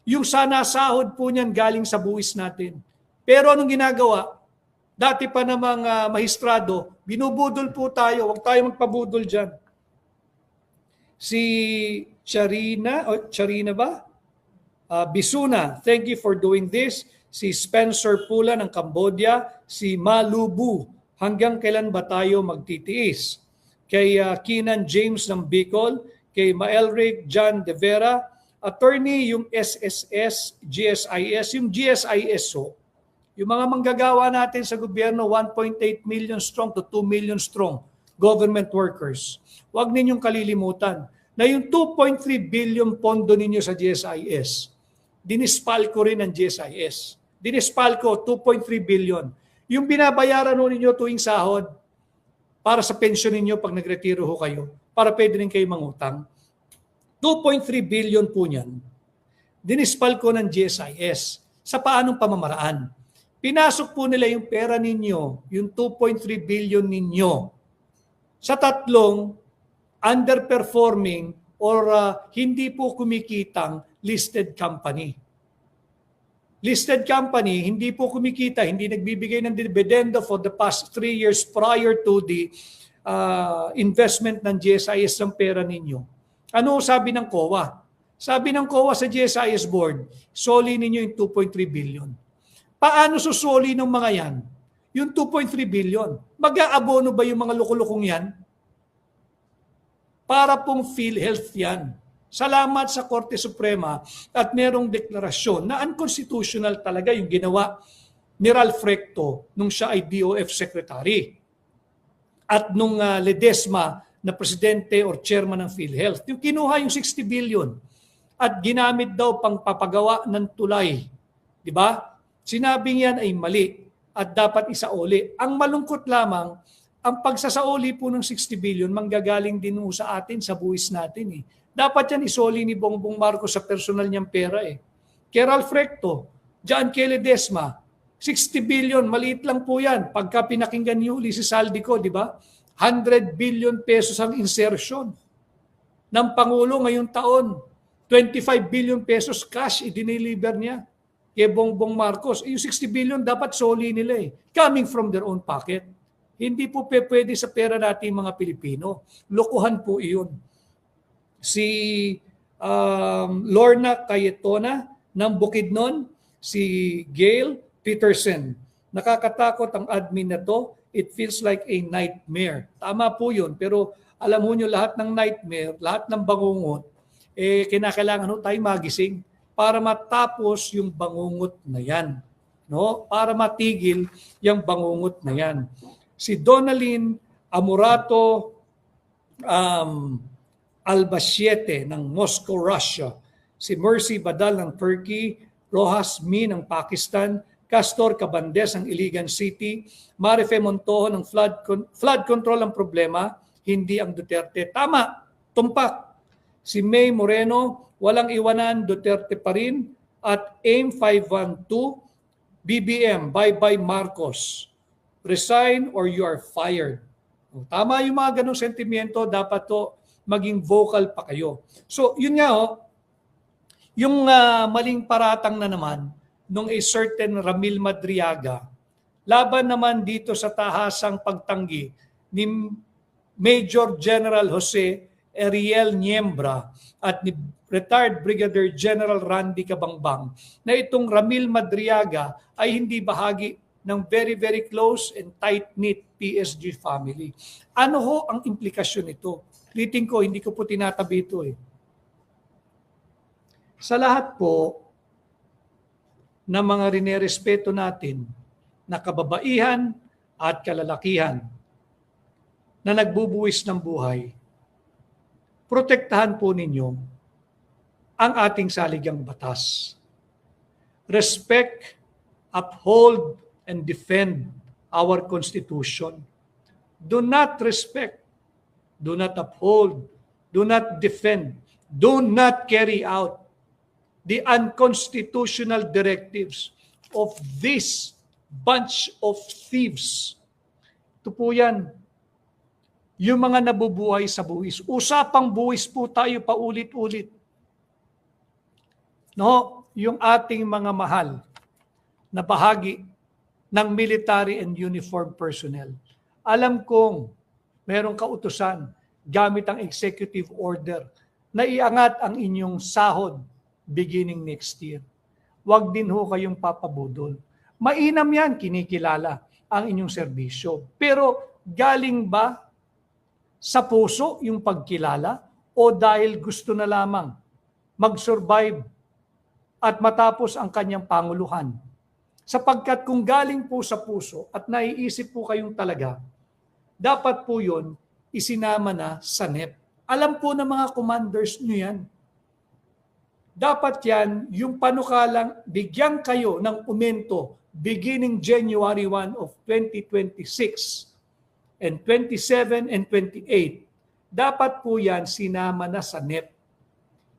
S3: yung sana sahod po niyan galing sa buwis natin. Pero anong ginagawa? Dati pa namang mahistrado, binubudol po tayo. Huwag tayo magpabudol dyan. Si Charina ba? Bisuna, thank you for doing this. Si Spencer Pula ng Cambodia, si Malubu, hanggang kailan ba tayo magtitiis? Kay Kinan James ng Bicol, kay Maelric John De Vera, attorney yung SSS, GSIS, yung GSIS yung mga manggagawa natin sa gobyerno, 1.8 million strong to 2 million strong government workers. Huwag ninyong kalilimutan na yung 2.3 billion pondo ninyo sa GSIS, dinispalco rin ng GSIS. Dinispalco, 2.3 billion. Yung binabayaran ninyo tuwing sahod, para sa pensyon ninyo pag nagretiro ho kayo, para pwede rin kayo mangutang. 2.3 billion po niyan, dinispal ko ng GSIS sa paanong pamamaraan. Pinasok po nila yung pera ninyo, yung 2.3 billion ninyo, sa tatlong underperforming or hindi po kumikitang listed company. Listed company, hindi po kumikita, hindi nagbibigay ng dividendo for the past 3 years prior to the investment ng GSIS ng pera ninyo. Ano sabi ng COA? Sabi ng COA sa GSIS board, soli ninyo yung 2.3 billion. Paano susoli ng mga yan? Yung 2.3 billion. Mag-aabono ba yung mga lukulukong yan? Para pong PhilHealth yan. Salamat sa Korte Suprema at merong deklarasyon na unconstitutional talaga yung ginawa ni Ralph Recto nung siya ay DOF Secretary. At nung Ledesma na presidente or chairman ng PhilHealth. Yung kinuha yung 60 billion at ginamit daw pang papagawa ng tulay. Di ba? Sinabing yan ay mali at dapat isauli. Ang malungkot lamang, ang pagsasauli po ng 60 billion, manggagaling din mo sa atin, sa buwis natin. Dapat yan isoli ni Bongbong Marcos sa personal niyang pera. Kay Ralph Recto, John K. Ledesma, 60 billion, maliit lang po yan. Pagka pinakinggan niyo uli si Saldico, di ba? 100 billion pesos ang insertion ng Pangulo ngayong taon. 25 billion pesos cash i-deliver niya kay Bongbong Marcos. Yung 60 billion dapat soli nila coming from their own pocket. Hindi po pwede sa pera natin mga Pilipino. Lokohan po iyon. Si Lorna Cayetona ng Bukidnon, si Gail Peterson. Nakakatakot ang admin na to. It feels like a nightmare. Tama po yun. Pero alam mo nyo, lahat ng nightmare, lahat ng bangungot, kinakailangan tayo magising para matapos yung bangungot na yan. No? Para matigil yung bangungot na yan. Si Donalyn Amurato Albasiete ng Moscow, Russia. Si Mercy Badal ng Turkey. Rojas Min ng Pakistan. Castor Cabandes ng Iligan City, Marife Montojo ng flood control ang problema, hindi ang Duterte. Tama, tumpak. Si May Moreno, walang iwanan, Duterte pa rin. At AIM 512, BBM, bye-bye Marcos. Resign or you are fired. Tama yung mga ganong sentimiento, dapat to maging vocal pa kayo. So yun nga yung maling paratang na naman, nung a certain Ramil Madriaga, laban naman dito sa tahasang pagtanggi ni Major General Jose Ariel Niembra at ni retired Brigadier General Randy Cabangbang na itong Ramil Madriaga ay hindi bahagi ng very, very close and tight-knit PSG family. Ano ho ang implikasyon nito? Ulitin ko, hindi ko po tinatabi ito Sa lahat po, na mga rinerespeto natin na kababaihan at kalalakihan na nagbubuwis ng buhay, protektahan po ninyo ang ating saligang batas. Respect, uphold, and defend our Constitution. Do not respect, do not uphold, do not defend, do not carry out the unconstitutional directives of this bunch of thieves. Ito po yan. Yung mga nabubuhay sa buwis. Usapang buwis po tayo paulit-ulit. No, yung ating mga mahal na bahagi ng military and uniformed personnel. Alam kong merong kautusan gamit ang executive order na iangat ang inyong sahod beginning next year. Huwag din ho kayong papabudol. Mainam yan, kinikilala ang inyong serbisyo. Pero galing ba sa puso yung pagkilala o dahil gusto na lamang mag-survive at matapos ang kanyang panguluhan? Sapagkat kung galing po sa puso at naiisip po kayong talaga, dapat po yun isinama na sa NEP. Alam po ng mga commanders nyo yan. Dapat yan, yung panukalang bigyan kayo ng umento beginning January 1 of 2026. and 27 and 28, dapat po yan sinama na sa NEP.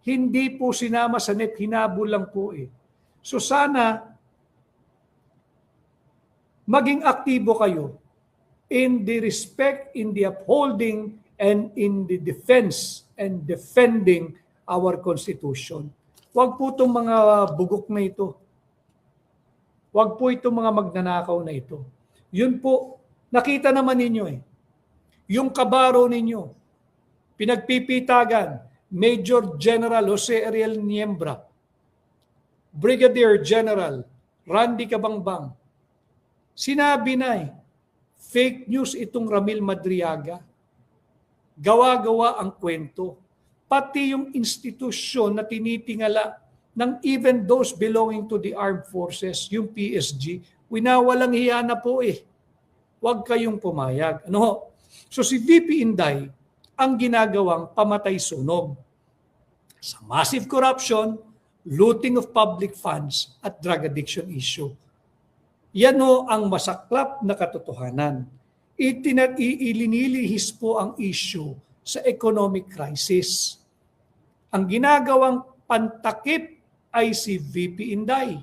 S3: Hindi po sinama sa NEP, hinabol lang po eh. So sana maging aktibo kayo in the respect, in the upholding, and in the defense and defending our Constitution. Huwag po itong mga bugok na ito. Huwag po itong mga magnanakaw na ito. Yun po, nakita naman ninyo eh. Yung kabaro ninyo, pinagpipitagan, Major General Jose Ariel Niembra, Brigadier General Randy Cabangbang, sinabi na eh, fake news itong Ramil Madriaga. Gawa-gawa ang kwento. Pati yung institusyon na tinitingala ng even those belonging to the armed forces, yung PSG, winawalang hiya na po eh. Huwag kayong pumayag. Ano? So si VP Inday, ang ginagawang pamatay-sunog sa massive corruption, looting of public funds, at drug addiction issue. Yan o ang masaklap na katotohanan. Ilinilihis po ang issue sa economic crisis. Ang ginagawang pantakip ay si VP Inday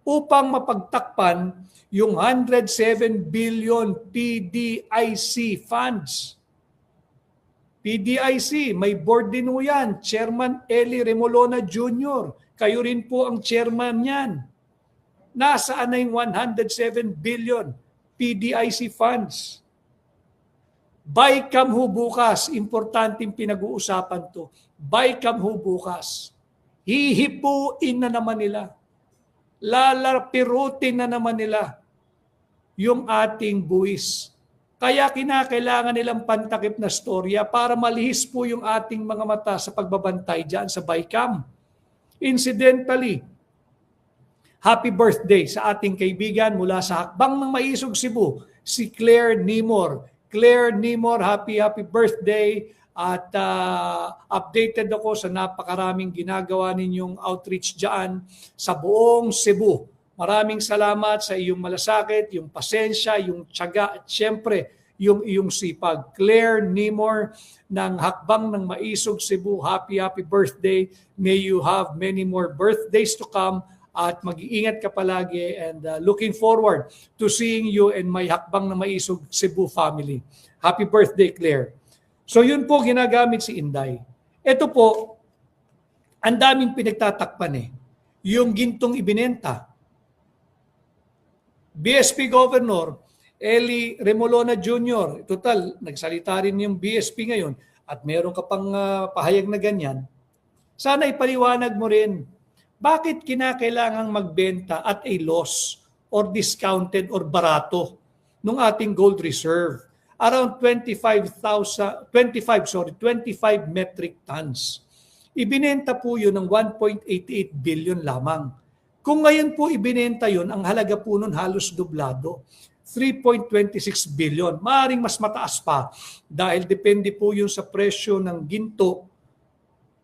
S3: upang mapagtakpan yung 107 billion PDIC funds. PDIC, may board din po yan. Chairman Eli Remolona Jr. Kayo rin po ang chairman yan. Nasaan na yung 107 billion PDIC funds? BICAM ho bukas, importanteng pinag-uusapan to. BICAM ho bukas. Hihipuin na naman nila. Lalapirutin na naman nila yung ating buwis. Kaya kinakailangan nilang pantakip na storya para malihis po yung ating mga mata sa pagbabantay dyan sa BICAM. Incidentally, happy birthday sa ating kaibigan mula sa Hakbang ng Maisog, Cebu, si Claire Nimor. Claire Nimor, happy birthday at updated ako sa napakaraming ginagawa ninyong outreach dyan sa buong Cebu. Maraming salamat sa iyong malasakit, yung pasensya, yung tiyaga at syempre yung iyong sipag. Claire Nimor ng Hakbang ng Maisog, Cebu, happy birthday. May you have many more birthdays to come. At mag-iingat ka palagi and looking forward to seeing you and my Hakbang na Maisog Cebu family. Happy birthday, Claire. So yun po ginagamit si Inday. Ito po, ang daming pinagtatakpan eh. Yung gintong ibinenta. BSP Governor Eli Remolona Jr., total, nagsalita rin yung BSP ngayon at meron ka pang pahayag na ganyan. Sana ipaliwanag mo rin. Bakit kinakailangang magbenta at a loss or discounted or barato ng ating gold reserve? Around 25 metric tons. Ibinenta po yun ng 1.88 billion lamang. Kung ngayon po ibinenta yun, ang halaga po nun halos dublado. 3.26 billion. Maaring mas mataas pa dahil depende po yun sa presyo ng ginto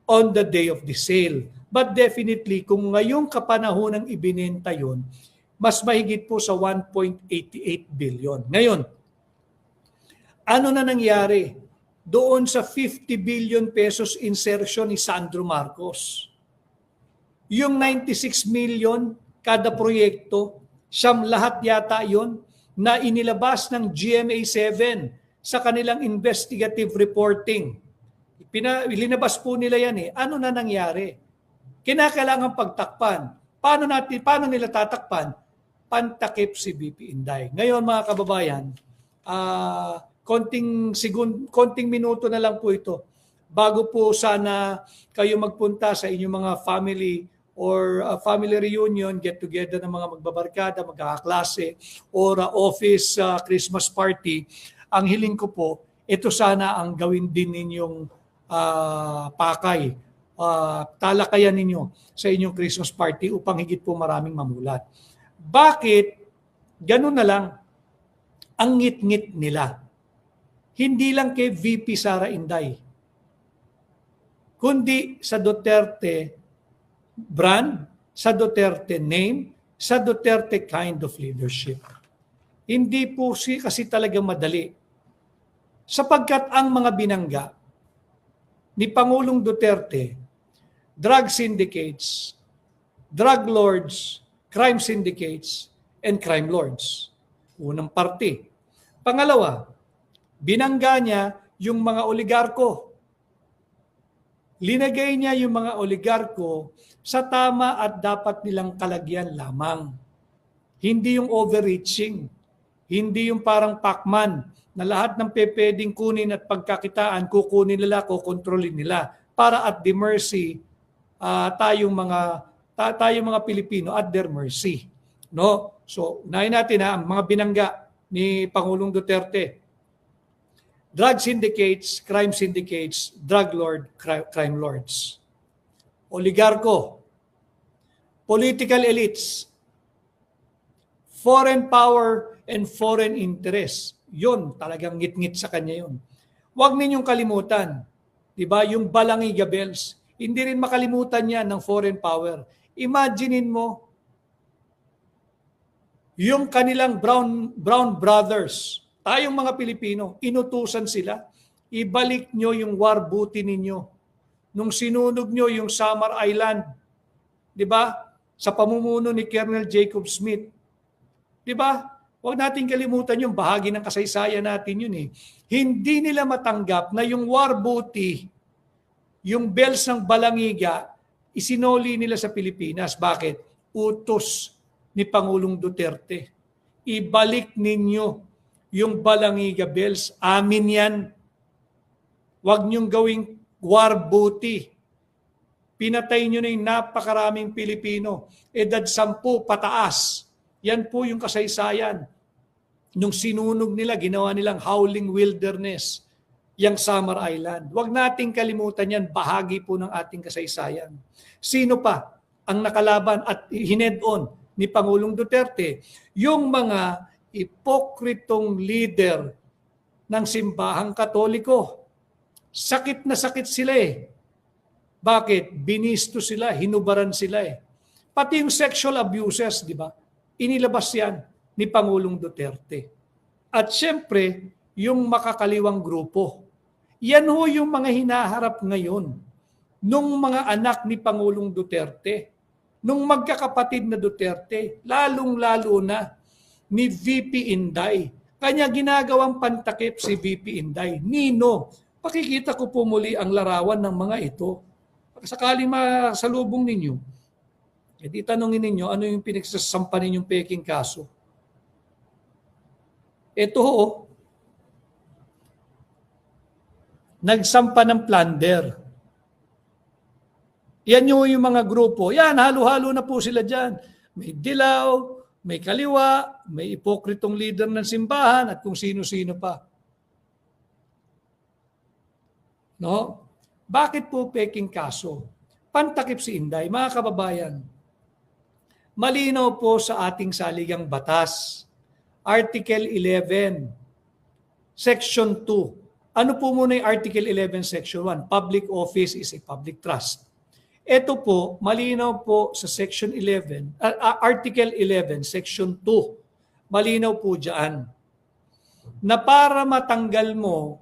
S3: on the day of the sale. But definitely, kung ngayong kapanahon ang ibinenta yun, mas mahigit po sa 1.88 billion. Ngayon, ano na nangyari doon sa 50 billion pesos insertion ni Sandro Marcos? Yung 96 million kada proyekto, siyam lahat yata yun, na inilabas ng GMA7 sa kanilang investigative reporting. Linabas po nila yan eh. Ano na nangyari? Kinakailangan pagtakpan. Paano nila tatakpan? Pantakip si BP Inday. Ngayon mga kababayan, konting minuto na lang po ito. Bago po sana kayo magpunta sa inyong mga family or family reunion, get together ng mga magbabarkada, magkakaklase, or office Christmas party, ang hiling ko po, ito sana ang gawin din ninyong pakay, talakayan ninyo sa inyong Christmas party upang higit po maraming mamulat. Bakit? Ganun na lang ang ngit-ngit nila. Hindi lang kay VP Sara Inday, kundi sa Duterte brand, sa Duterte name, sa Duterte kind of leadership. Hindi po kasi talaga madali Sapagkat ang mga binangga ni Pangulong Duterte, drug syndicates, drug lords, crime syndicates, and crime lords. Unang parte. Pangalawa, binangga niya yung mga oligarko. Linagay niya yung mga oligarko sa tama at dapat nilang kalagyan lamang. Hindi yung overreaching. Hindi yung parang Pacman na lahat ng pwedeng kunin at pagkakitaan, kukunin nila, kukontrolin nila para at the mercy tayong mga Pilipino at their mercy. No? So, unahin natin ang mga binangga ni Pangulong Duterte. Drug syndicates, crime syndicates, drug lord, crime lords. Oligarko, political elites, foreign power and foreign interest. Yun, talagang ngit-ngit sa kanya yun. Huwag ninyong kalimutan, di ba, yung Balangiga Bells. Hindi rin makalimutan yan ng foreign power. Imaginein mo, yung kanilang brown brothers, tayong mga Pilipino, inutusan sila, ibalik nyo yung war booty ninyo. Nung sinunog nyo yung Samar Island, di ba, sa pamumuno ni Colonel Jacob Smith. Di ba? Huwag natin kalimutan yung bahagi ng kasaysayan natin yun eh. Hindi nila matanggap na yung war booty, yung bells ng Balangiga, isinoli nila sa Pilipinas. Bakit? Utos ni Pangulong Duterte. Ibalik ninyo yung Balangiga bells. Amin yan. Huwag niyong gawing war booty. Pinatay nyo na yung napakaraming Pilipino. Edad 10 pataas. Yan po yung kasaysayan. Nung sinunog nila, ginawa nilang howling wilderness, yung Samar Island. Huwag nating kalimutan yan, bahagi po ng ating kasaysayan. Sino pa ang nakalaban at hined-on ni Pangulong Duterte? Yung mga ipokritong leader ng simbahang Katoliko. Sakit na sakit sila eh. Bakit? Binisto sila, hinubaran sila eh. Pati yung sexual abuses, di ba? Inilabas yan ni Pangulong Duterte. At syempre, yung makakaliwang grupo. Yan ho yung mga hinaharap ngayon nung mga anak ni Pangulong Duterte, nung magkakapatid na Duterte, lalong-lalo na ni VP Inday. Kanya ginagawang pantakip si VP Inday. Nino, pakikita ko po muli ang larawan ng mga ito. Sakaling masalubong ninyo, di tanongin ninyo, ano yung pinagsasampa ninyong peking kaso? Ito ho, nagsampa ng plunder. Yan yung mga grupo. Yan, halo-halo na po sila dyan. May dilaw, may kaliwa, may ipokritong leader ng simbahan at kung sino-sino pa. No? Bakit po peking kaso? Pantakip si Inday, mga kababayan. Malinaw po sa ating saligang batas. Article 11, Section 2. Ano po muna yung Article 11, Section 1? Public office is a public trust. Ito po, malinaw po sa Section 11, Article 11, Section 2. Malinaw po dyan na para matanggal mo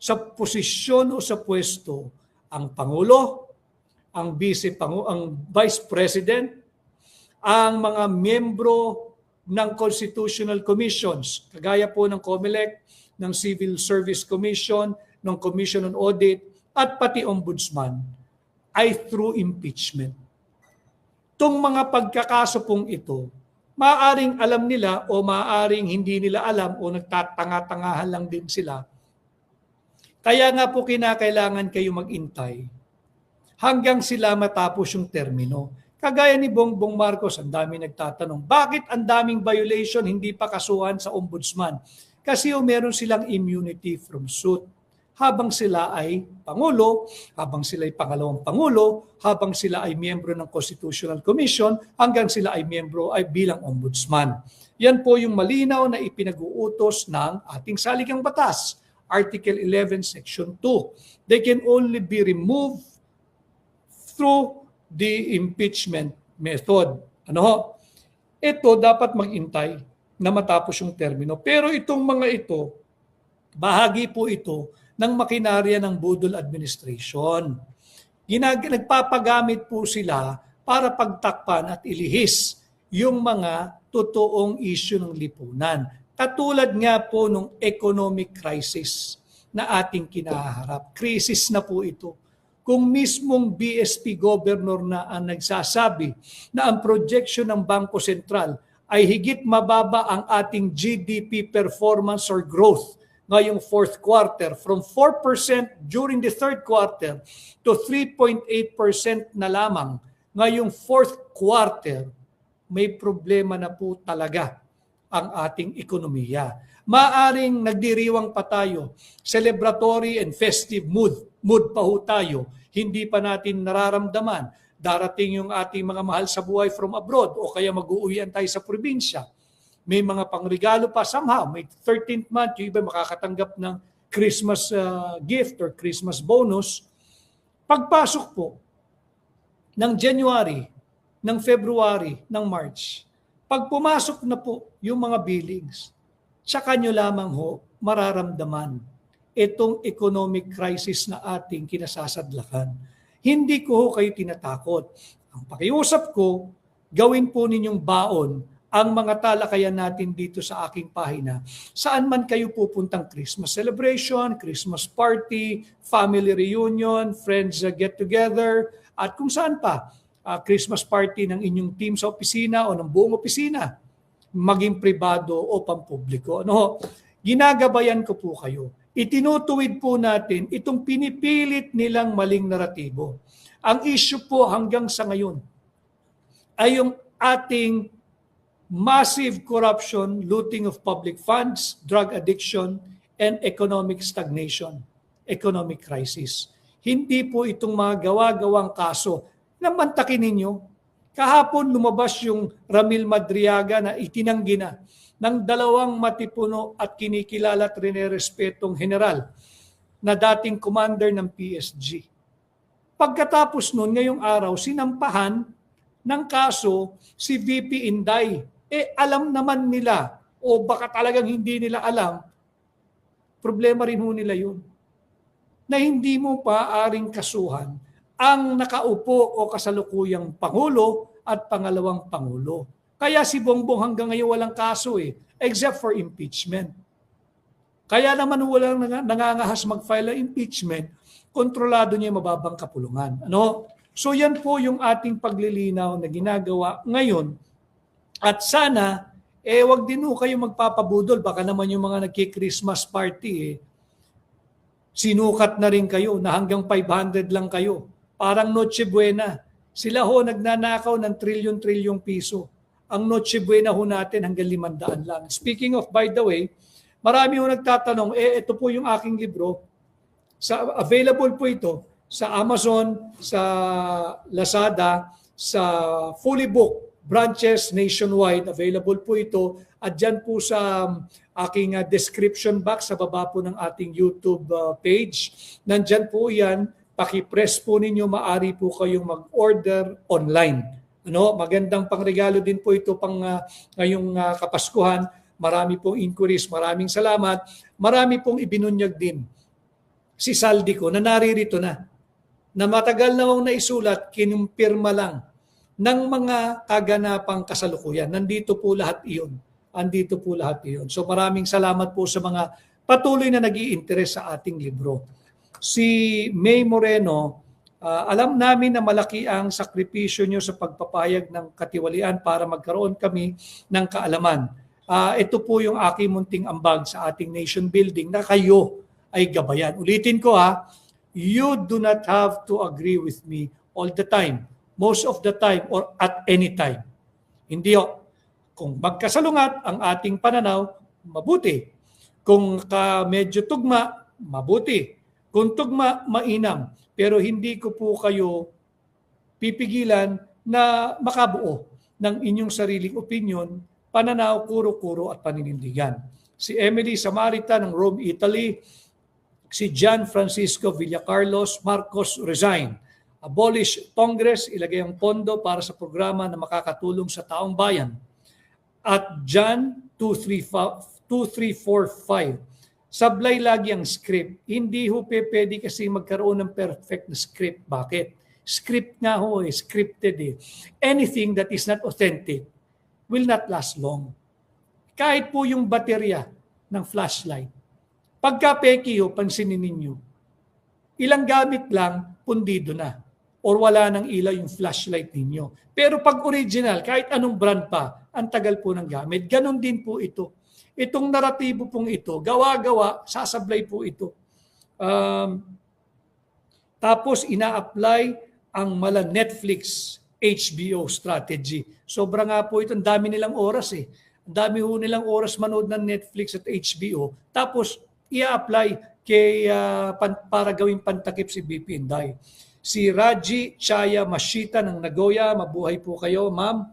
S3: sa posisyon o sa pwesto ang Pangulo, ang Vice President, ang mga miyembro ng Constitutional Commissions, kagaya po ng COMELEC, ng Civil Service Commission, ng Commission on Audit, at pati Ombudsman, ay through impeachment. Itong mga pagkakaso pong ito, maaaring alam nila o maaaring hindi nila alam o nagtatanga-tangahan lang din sila. Kaya nga po kinakailangan kayo mag-intay hanggang sila matapos yung termino. Kagaya ni Bongbong Marcos, ang dami nagtatanong, bakit ang daming violation hindi pa kasuhan sa ombudsman? Kasi meron silang immunity from suit. Habang sila ay Pangulo, habang sila ay pangalawang Pangulo, habang sila ay miyembro ng Constitutional Commission, hanggang sila ay miyembro ay bilang ombudsman. Yan po yung malinaw na ipinag-uutos ng ating saligang batas. Article 11, Section 2. They can only be removed through the impeachment method. Ano ho? Ito dapat mag-intay na matapos yung termino. Pero itong mga ito, Bahagi po ito ng makinarya ng Budol Administration. Nagpapagamit po sila para pagtakpan at ilihis yung mga totoong issue ng lipunan. Katulad nga po ng economic crisis na ating kinaharap. Krisis na po ito. Kung mismong BSP governor na ang nagsasabi na ang projection ng Bangko Sentral ay higit mababa ang ating GDP performance or growth ngayong fourth quarter from 4% during the third quarter to 3.8% na lamang ngayong fourth quarter, may problema na po talaga ang ating ekonomiya. Maaring nagdiriwang pa tayo, celebratory and festive mood pa ho tayo, hindi pa natin nararamdaman. Darating yung ating mga mahal sa buhay from abroad o kaya mag-uuwian tayo sa probinsya. May mga pangregalo pa somehow. May 13th month, yung iba makakatanggap ng Christmas gift or Christmas bonus. Pagpasok po ng January, ng February, ng March, pag pumasok na po yung mga billings, tsaka nyo lamang ho mararamdaman itong economic crisis na ating kinasasadlakan. Hindi ko ho kayo tinatakot. Ang pakiusap ko, gawin po ninyong baon ang mga talakayan natin dito sa aking pahina. Saan man kayo pupuntang Christmas celebration, Christmas party, family reunion, friends get together, at kung saan pa, Christmas party ng inyong team sa opisina o ng buong opisina, maging pribado o pampubliko. Ano? Ginagabayan ko po kayo. Itinutuwid po natin itong pinipilit nilang maling naratibo. Ang issue po hanggang sa ngayon ay yung ating massive corruption, looting of public funds, drug addiction, and economic stagnation, economic crisis. Hindi po itong mga gawa-gawang kaso na mantakin ninyo. Kahapon lumabas yung Ramil Madriaga na itinanggi na ng dalawang matipuno at kinikilala at rinerespetong general na dating commander ng PSG. Pagkatapos nun, ngayong araw, sinampahan ng kaso si VP Inday. Alam naman nila o baka talagang hindi nila alam, problema rin ho nila yun. Na hindi mo paaaring kasuhan ang nakaupo o kasalukuyang Pangulo at pangalawang Pangulo. Kaya si Bongbong hanggang ngayon walang kaso except for impeachment. Kaya naman walang nangangahas mag-file ng impeachment, kontrolado niya yung mababang kapulungan. Ano? So yan po yung ating paglilinaw na ginagawa ngayon. At sana, wag din ho kayo magpapabudol. Baka naman yung mga nagki-Christmas party, sinukat na rin kayo na hanggang 500 lang kayo. Parang Noche Buena. Sila ho nagnanakaw ng trilyon-trilyong piso. Ang Noche Buena ho natin hanggang 500 lang. Speaking of, by the way, marami ho nagtatanong, ito po yung aking libro. Available po ito sa Amazon, sa Lazada, sa Fully Book branches nationwide. Available po ito. At dyan po sa aking description box sa baba po ng ating YouTube page. Nandyan po yan. Paki-press po ninyo, maari po kayong mag-order online. Ano, magandang pangregalo din po ito pang ngayong Kapaskuhan. Marami pong inquiries, maraming salamat. Marami pong ibinunyag din si Saldi ko na naririto na matagal na akong naisulat, kinumpirma lang ng mga kaganapang kasalukuyan. Nandito po lahat iyon. Andito po lahat iyon. So maraming salamat po sa mga patuloy na nag-iinteres sa ating libro. Si May Moreno, alam namin na malaki ang sakripisyo nyo sa pagpapayag ng katiwalian para magkaroon kami ng kaalaman. Ito po yung aking munting ambag sa ating nation building na kayo ay gabayan. Ulitin ko you do not have to agree with me all the time, most of the time, or at any time. Hindi kung magkasalungat ang ating pananaw, mabuti. Kung medyo tugma, mabuti. Kung tugma, mainam. Pero hindi ko po kayo pipigilan na makabuo ng inyong sariling opinion, pananaw, kuro-kuro at paninindigan. Si Emily Samarita ng Rome, Italy, si John Francisco Villacarlos Marcos resign. Abolish Congress, ilagay ang pondo para sa programa na makakatulong sa taong bayan. At John 2345, Sablay lagi ang script. Hindi ho pwede kasi magkaroon ng perfect na script. Bakit? Script nga ho eh, scripted eh. Anything that is not authentic will not last long. Kahit po yung baterya ng flashlight. Pagka peki ho, pansinin ninyo, ilang gamit lang, pundido na. Or wala nang ilaw yung flashlight ninyo. Pero pag original, kahit anong brand pa, ang tagal po ng gamit. Ganon din po ito. Itong naratibo pong ito, gawa-gawa, sasablay po ito. Tapos ina-apply ang mala Netflix, HBO strategy. Sobra nga po ito, ang dami nilang oras eh. Ang dami ho nilang oras manood ng Netflix at HBO. Tapos i-apply para gawing pantakip si BP Inday. Si Raji Chaya Mashita ng Nagoya, mabuhay po kayo, ma'am.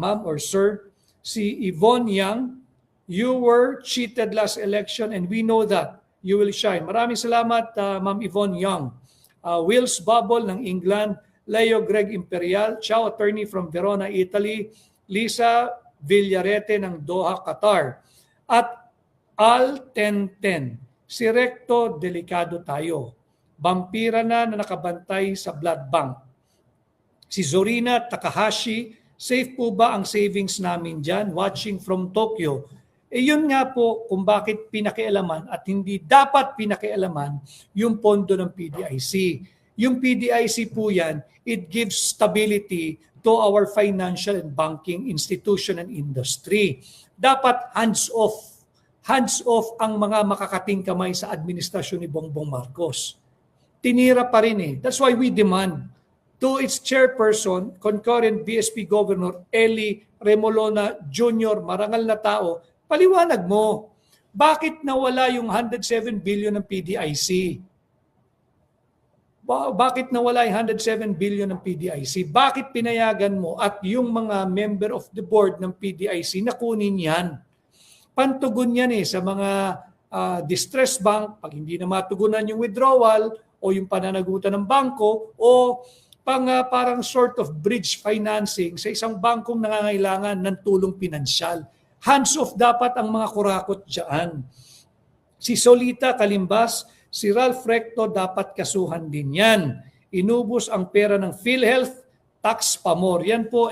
S3: Ma'am or sir. Si Yvonne Yang, you were cheated last election and we know that you will shine. Maraming salamat, Ma'am Yvonne Yang. Wills Bubble ng England, Leo Greg Imperial, Ciao Attorney from Verona, Italy, Lisa Villarete ng Doha, Qatar. At Al 1010, si Recto Delikado tayo. Vampira na nakabantay sa blood bank. Si Zorina Takahashi, safe po ba ang savings namin dyan? Watching from Tokyo. Yun nga po kung bakit pinakialaman at hindi dapat pinakialaman yung pondo ng PDIC. Yung PDIC po yan, it gives stability to our financial and banking institution and industry. Dapat hands-off. Hands-off ang mga makakating kamay sa administrasyon ni Bongbong Marcos. Tinira pa rin eh. That's why we demand to its chairperson, concurrent BSP Governor Eli Remolona Jr., marangal na tao, paliwanag mo, bakit nawala yung 107 billion ng PDIC? Bakit nawala yung 107 billion ng PDIC? Bakit pinayagan mo at yung mga member of the board ng PDIC na kunin yan? Pantugon yan eh sa mga distress bank, pag hindi na matugunan yung withdrawal o yung pananagutan ng bangko o parang sort of bridge financing sa isang bangkong nangangailangan ng tulong pinansyal. Hands-off dapat ang mga kurakot dyan. Si Solita Kalimbas, si Ralph Recto dapat kasuhan din yan. Inubos ang pera ng PhilHealth, tax pa more. Yan po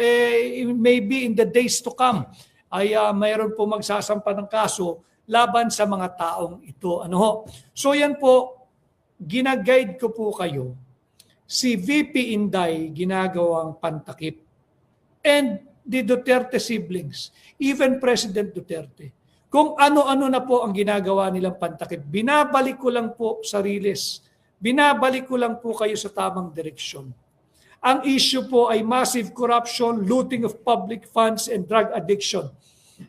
S3: maybe in the days to come ay mayroon po magsasampa ng kaso laban sa mga taong ito. So yan po, ginaguide ko po kayo. Si VP Inday ginagawang pantakip. And the Duterte siblings, even President Duterte. Kung ano-ano na po ang ginagawa nilang pantakip, binabalik ko lang po sa riles. Binabalik ko lang po kayo sa tamang direksyon. Ang issue po ay massive corruption, looting of public funds, and drug addiction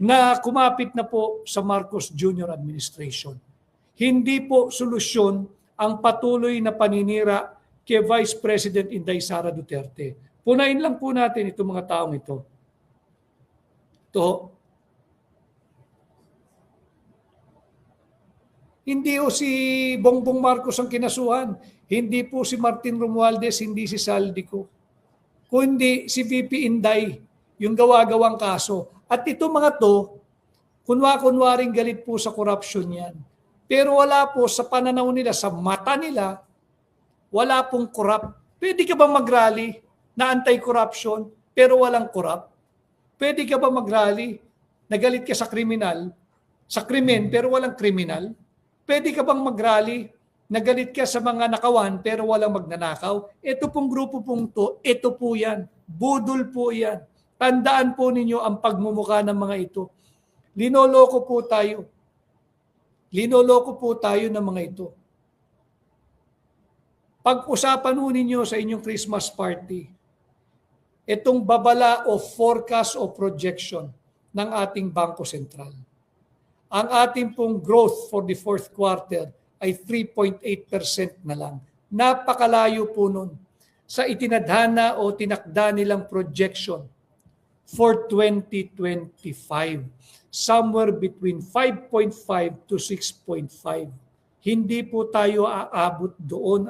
S3: na kumapit na po sa Marcos Jr. administration. Hindi po solusyon ang patuloy na paninira kay Vice President Inday Sara Duterte. Punain lang po natin itong mga taong ito. Hindi po si Bongbong Marcos ang kinasuhan. Hindi po si Martin Romualdez, hindi si Saldico. Kundi si VP Inday, yung gawa-gawang kaso. At ito mga to, kunwaring galit po sa corruption yan. Pero wala po sa pananaw nila, sa mata nila, wala pong corrupt. Pwede ka bang mag-rally na anti-corruption pero walang corrupt? Pwede ka ba mag-rally na galit ka sa kriminal, sa krimen pero walang kriminal? Pwede ka bang mag-rally na galit ka sa mga nakawan pero walang magnanakaw? Ito pong grupo pong to, ito po yan. Budol po yan. Tandaan po ninyo ang pagmumukha ng mga ito. Linoloko po tayo. Linoloko po tayo ng mga ito. Pag-usapan po ninyo sa inyong Christmas party, itong babala o forecast o projection ng ating Bangko Sentral. Ang ating pong growth for the fourth quarter ay 3.8% na lang. Napakalayo po nun sa itinadhana o tinakda nilang projection for 2025. Somewhere between 5.5 to 6.5. Hindi po tayo aabot doon.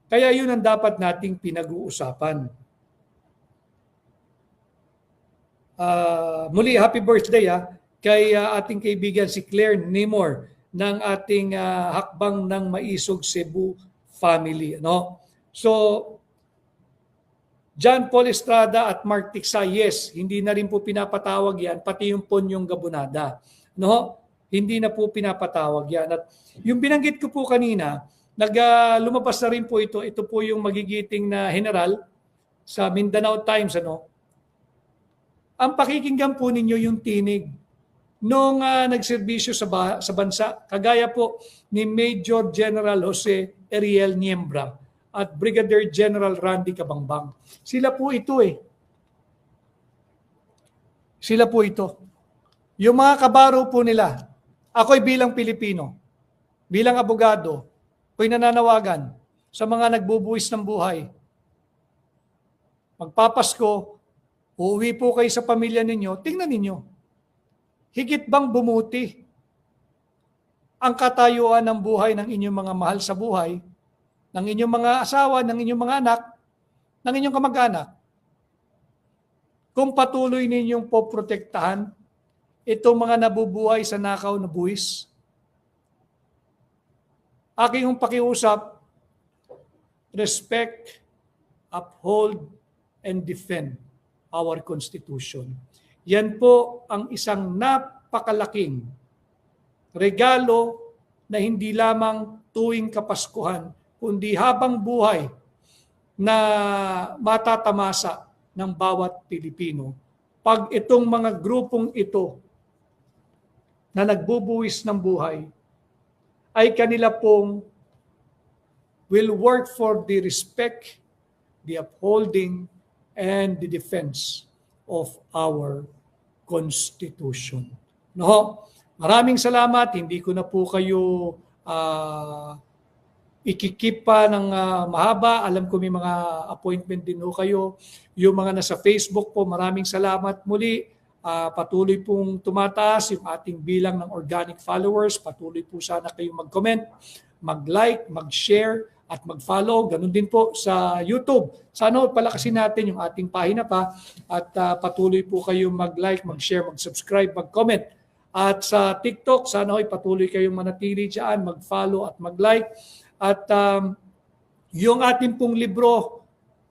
S3: Kaya yun ang dapat nating pinag-uusapan. Muli, happy birthday kay ating kaibigan si Claire Nimor ng ating Hakbang ng Maisog Cebu Family. No? So, John Paul Estrada at Mark Tiksay, yes, hindi na rin po pinapatawag yan, pati yung Ponyong Gabonada. No? Hindi na po pinapatawag yan. At yung binanggit ko po kanina, lumabas na rin po ito. Ito po yung magigiting na general sa Mindanao Times. Ano? Ang pakikinggan po ninyo yung tinig nung nagserbisyo sa bansa. Kagaya po ni Major General Jose Ariel Niembra at Brigadier General Randy Cabangbang. Sila po ito eh. Sila po ito. Yung mga kabaro po nila, ako'y bilang Pilipino, bilang abogado, ako'y nananawagan sa mga nagbubuwis ng buhay. Magpapasko, uuwi po kayo sa pamilya ninyo, tingnan ninyo. Higit bang bumuti ang katayuan ng buhay ng inyong mga mahal sa buhay, ng inyong mga asawa, ng inyong mga anak, ng inyong kamag-anak, kung patuloy ninyong poprotektahan itong mga nabubuhay sa nakaw na buwis? Aking pakiusap, respect, uphold, and defend our Constitution. Yan po ang isang napakalaking regalo na hindi lamang tuwing Kapaskuhan, kundi habang buhay na matatamasa ng bawat Pilipino. Pag itong mga grupong ito na nagbubuwis ng buhay ay kanila pong will work for the respect, the upholding, and the defense of our Constitution. No? Maraming salamat. Hindi ko na po kayo ikikip pa ng mahaba. Alam ko may mga appointment din ho kayo. Yung mga nasa Facebook po, maraming salamat muli. Patuloy pong tumataas yung ating bilang ng organic followers. Patuloy po sana kayong mag-comment, mag-like, mag-share, at mag-follow. Ganun din po sa YouTube. Sana palakasin natin yung ating pahina pa at patuloy po kayong mag-like, mag-share, mag-subscribe, mag-comment. At sa TikTok, sana patuloy kayong manatili dyan, mag-follow at mag-like. At yung ating pong libro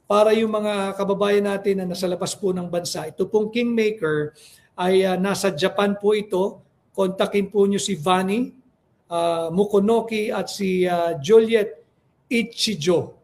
S3: para yung mga kababayan natin na nasa labas po ng bansa, ito pong Kingmaker ay nasa Japan po ito. Kontakin po nyo si Vani Mukonoki at si Juliet Ichijo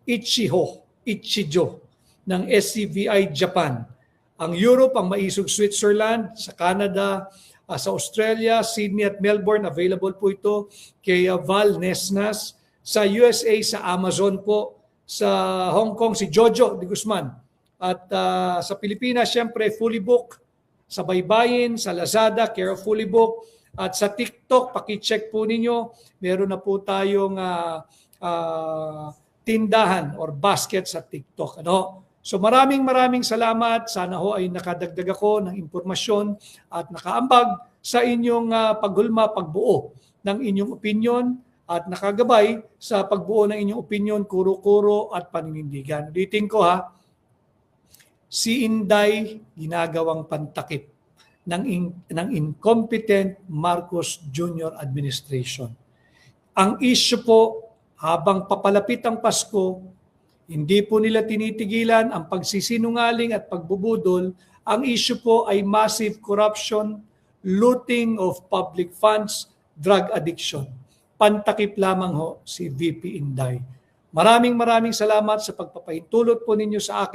S3: ng SCVI Japan. Ang Europe, ang Maisog Switzerland, sa Canada, sa Australia, Sydney at Melbourne, available po ito kay Val Nesnas. Sa USA, sa Amazon po. Sa Hong Kong, si Jojo de Guzman. At sa Pilipinas, syempre, fully book. Sa Baybayin, sa Lazada, care of fully book. At sa TikTok, pakicheck po ninyo. Meron na po tayong tindahan or basket sa TikTok. Ano? So maraming salamat. Sana ho ay nakadagdag ako ng impormasyon at nakaambag sa inyong paghulma, pagbuo ng inyong opinion at nakagabay sa pagbuo ng inyong opinion, kuro-kuro at paninindigan. Ulitin ko si Inday ginagawang pantakip ng incompetent Marcos Jr. administration. Ang issue po, habang papalapit ang Pasko, hindi po nila tinitigilan ang pagsisinungaling at pagbubudol. Ang issue po ay massive corruption, looting of public funds, drug addiction. Pantakip lamang ho si VP Inday. Maraming salamat sa pagpapahintulot po ninyo sa akin.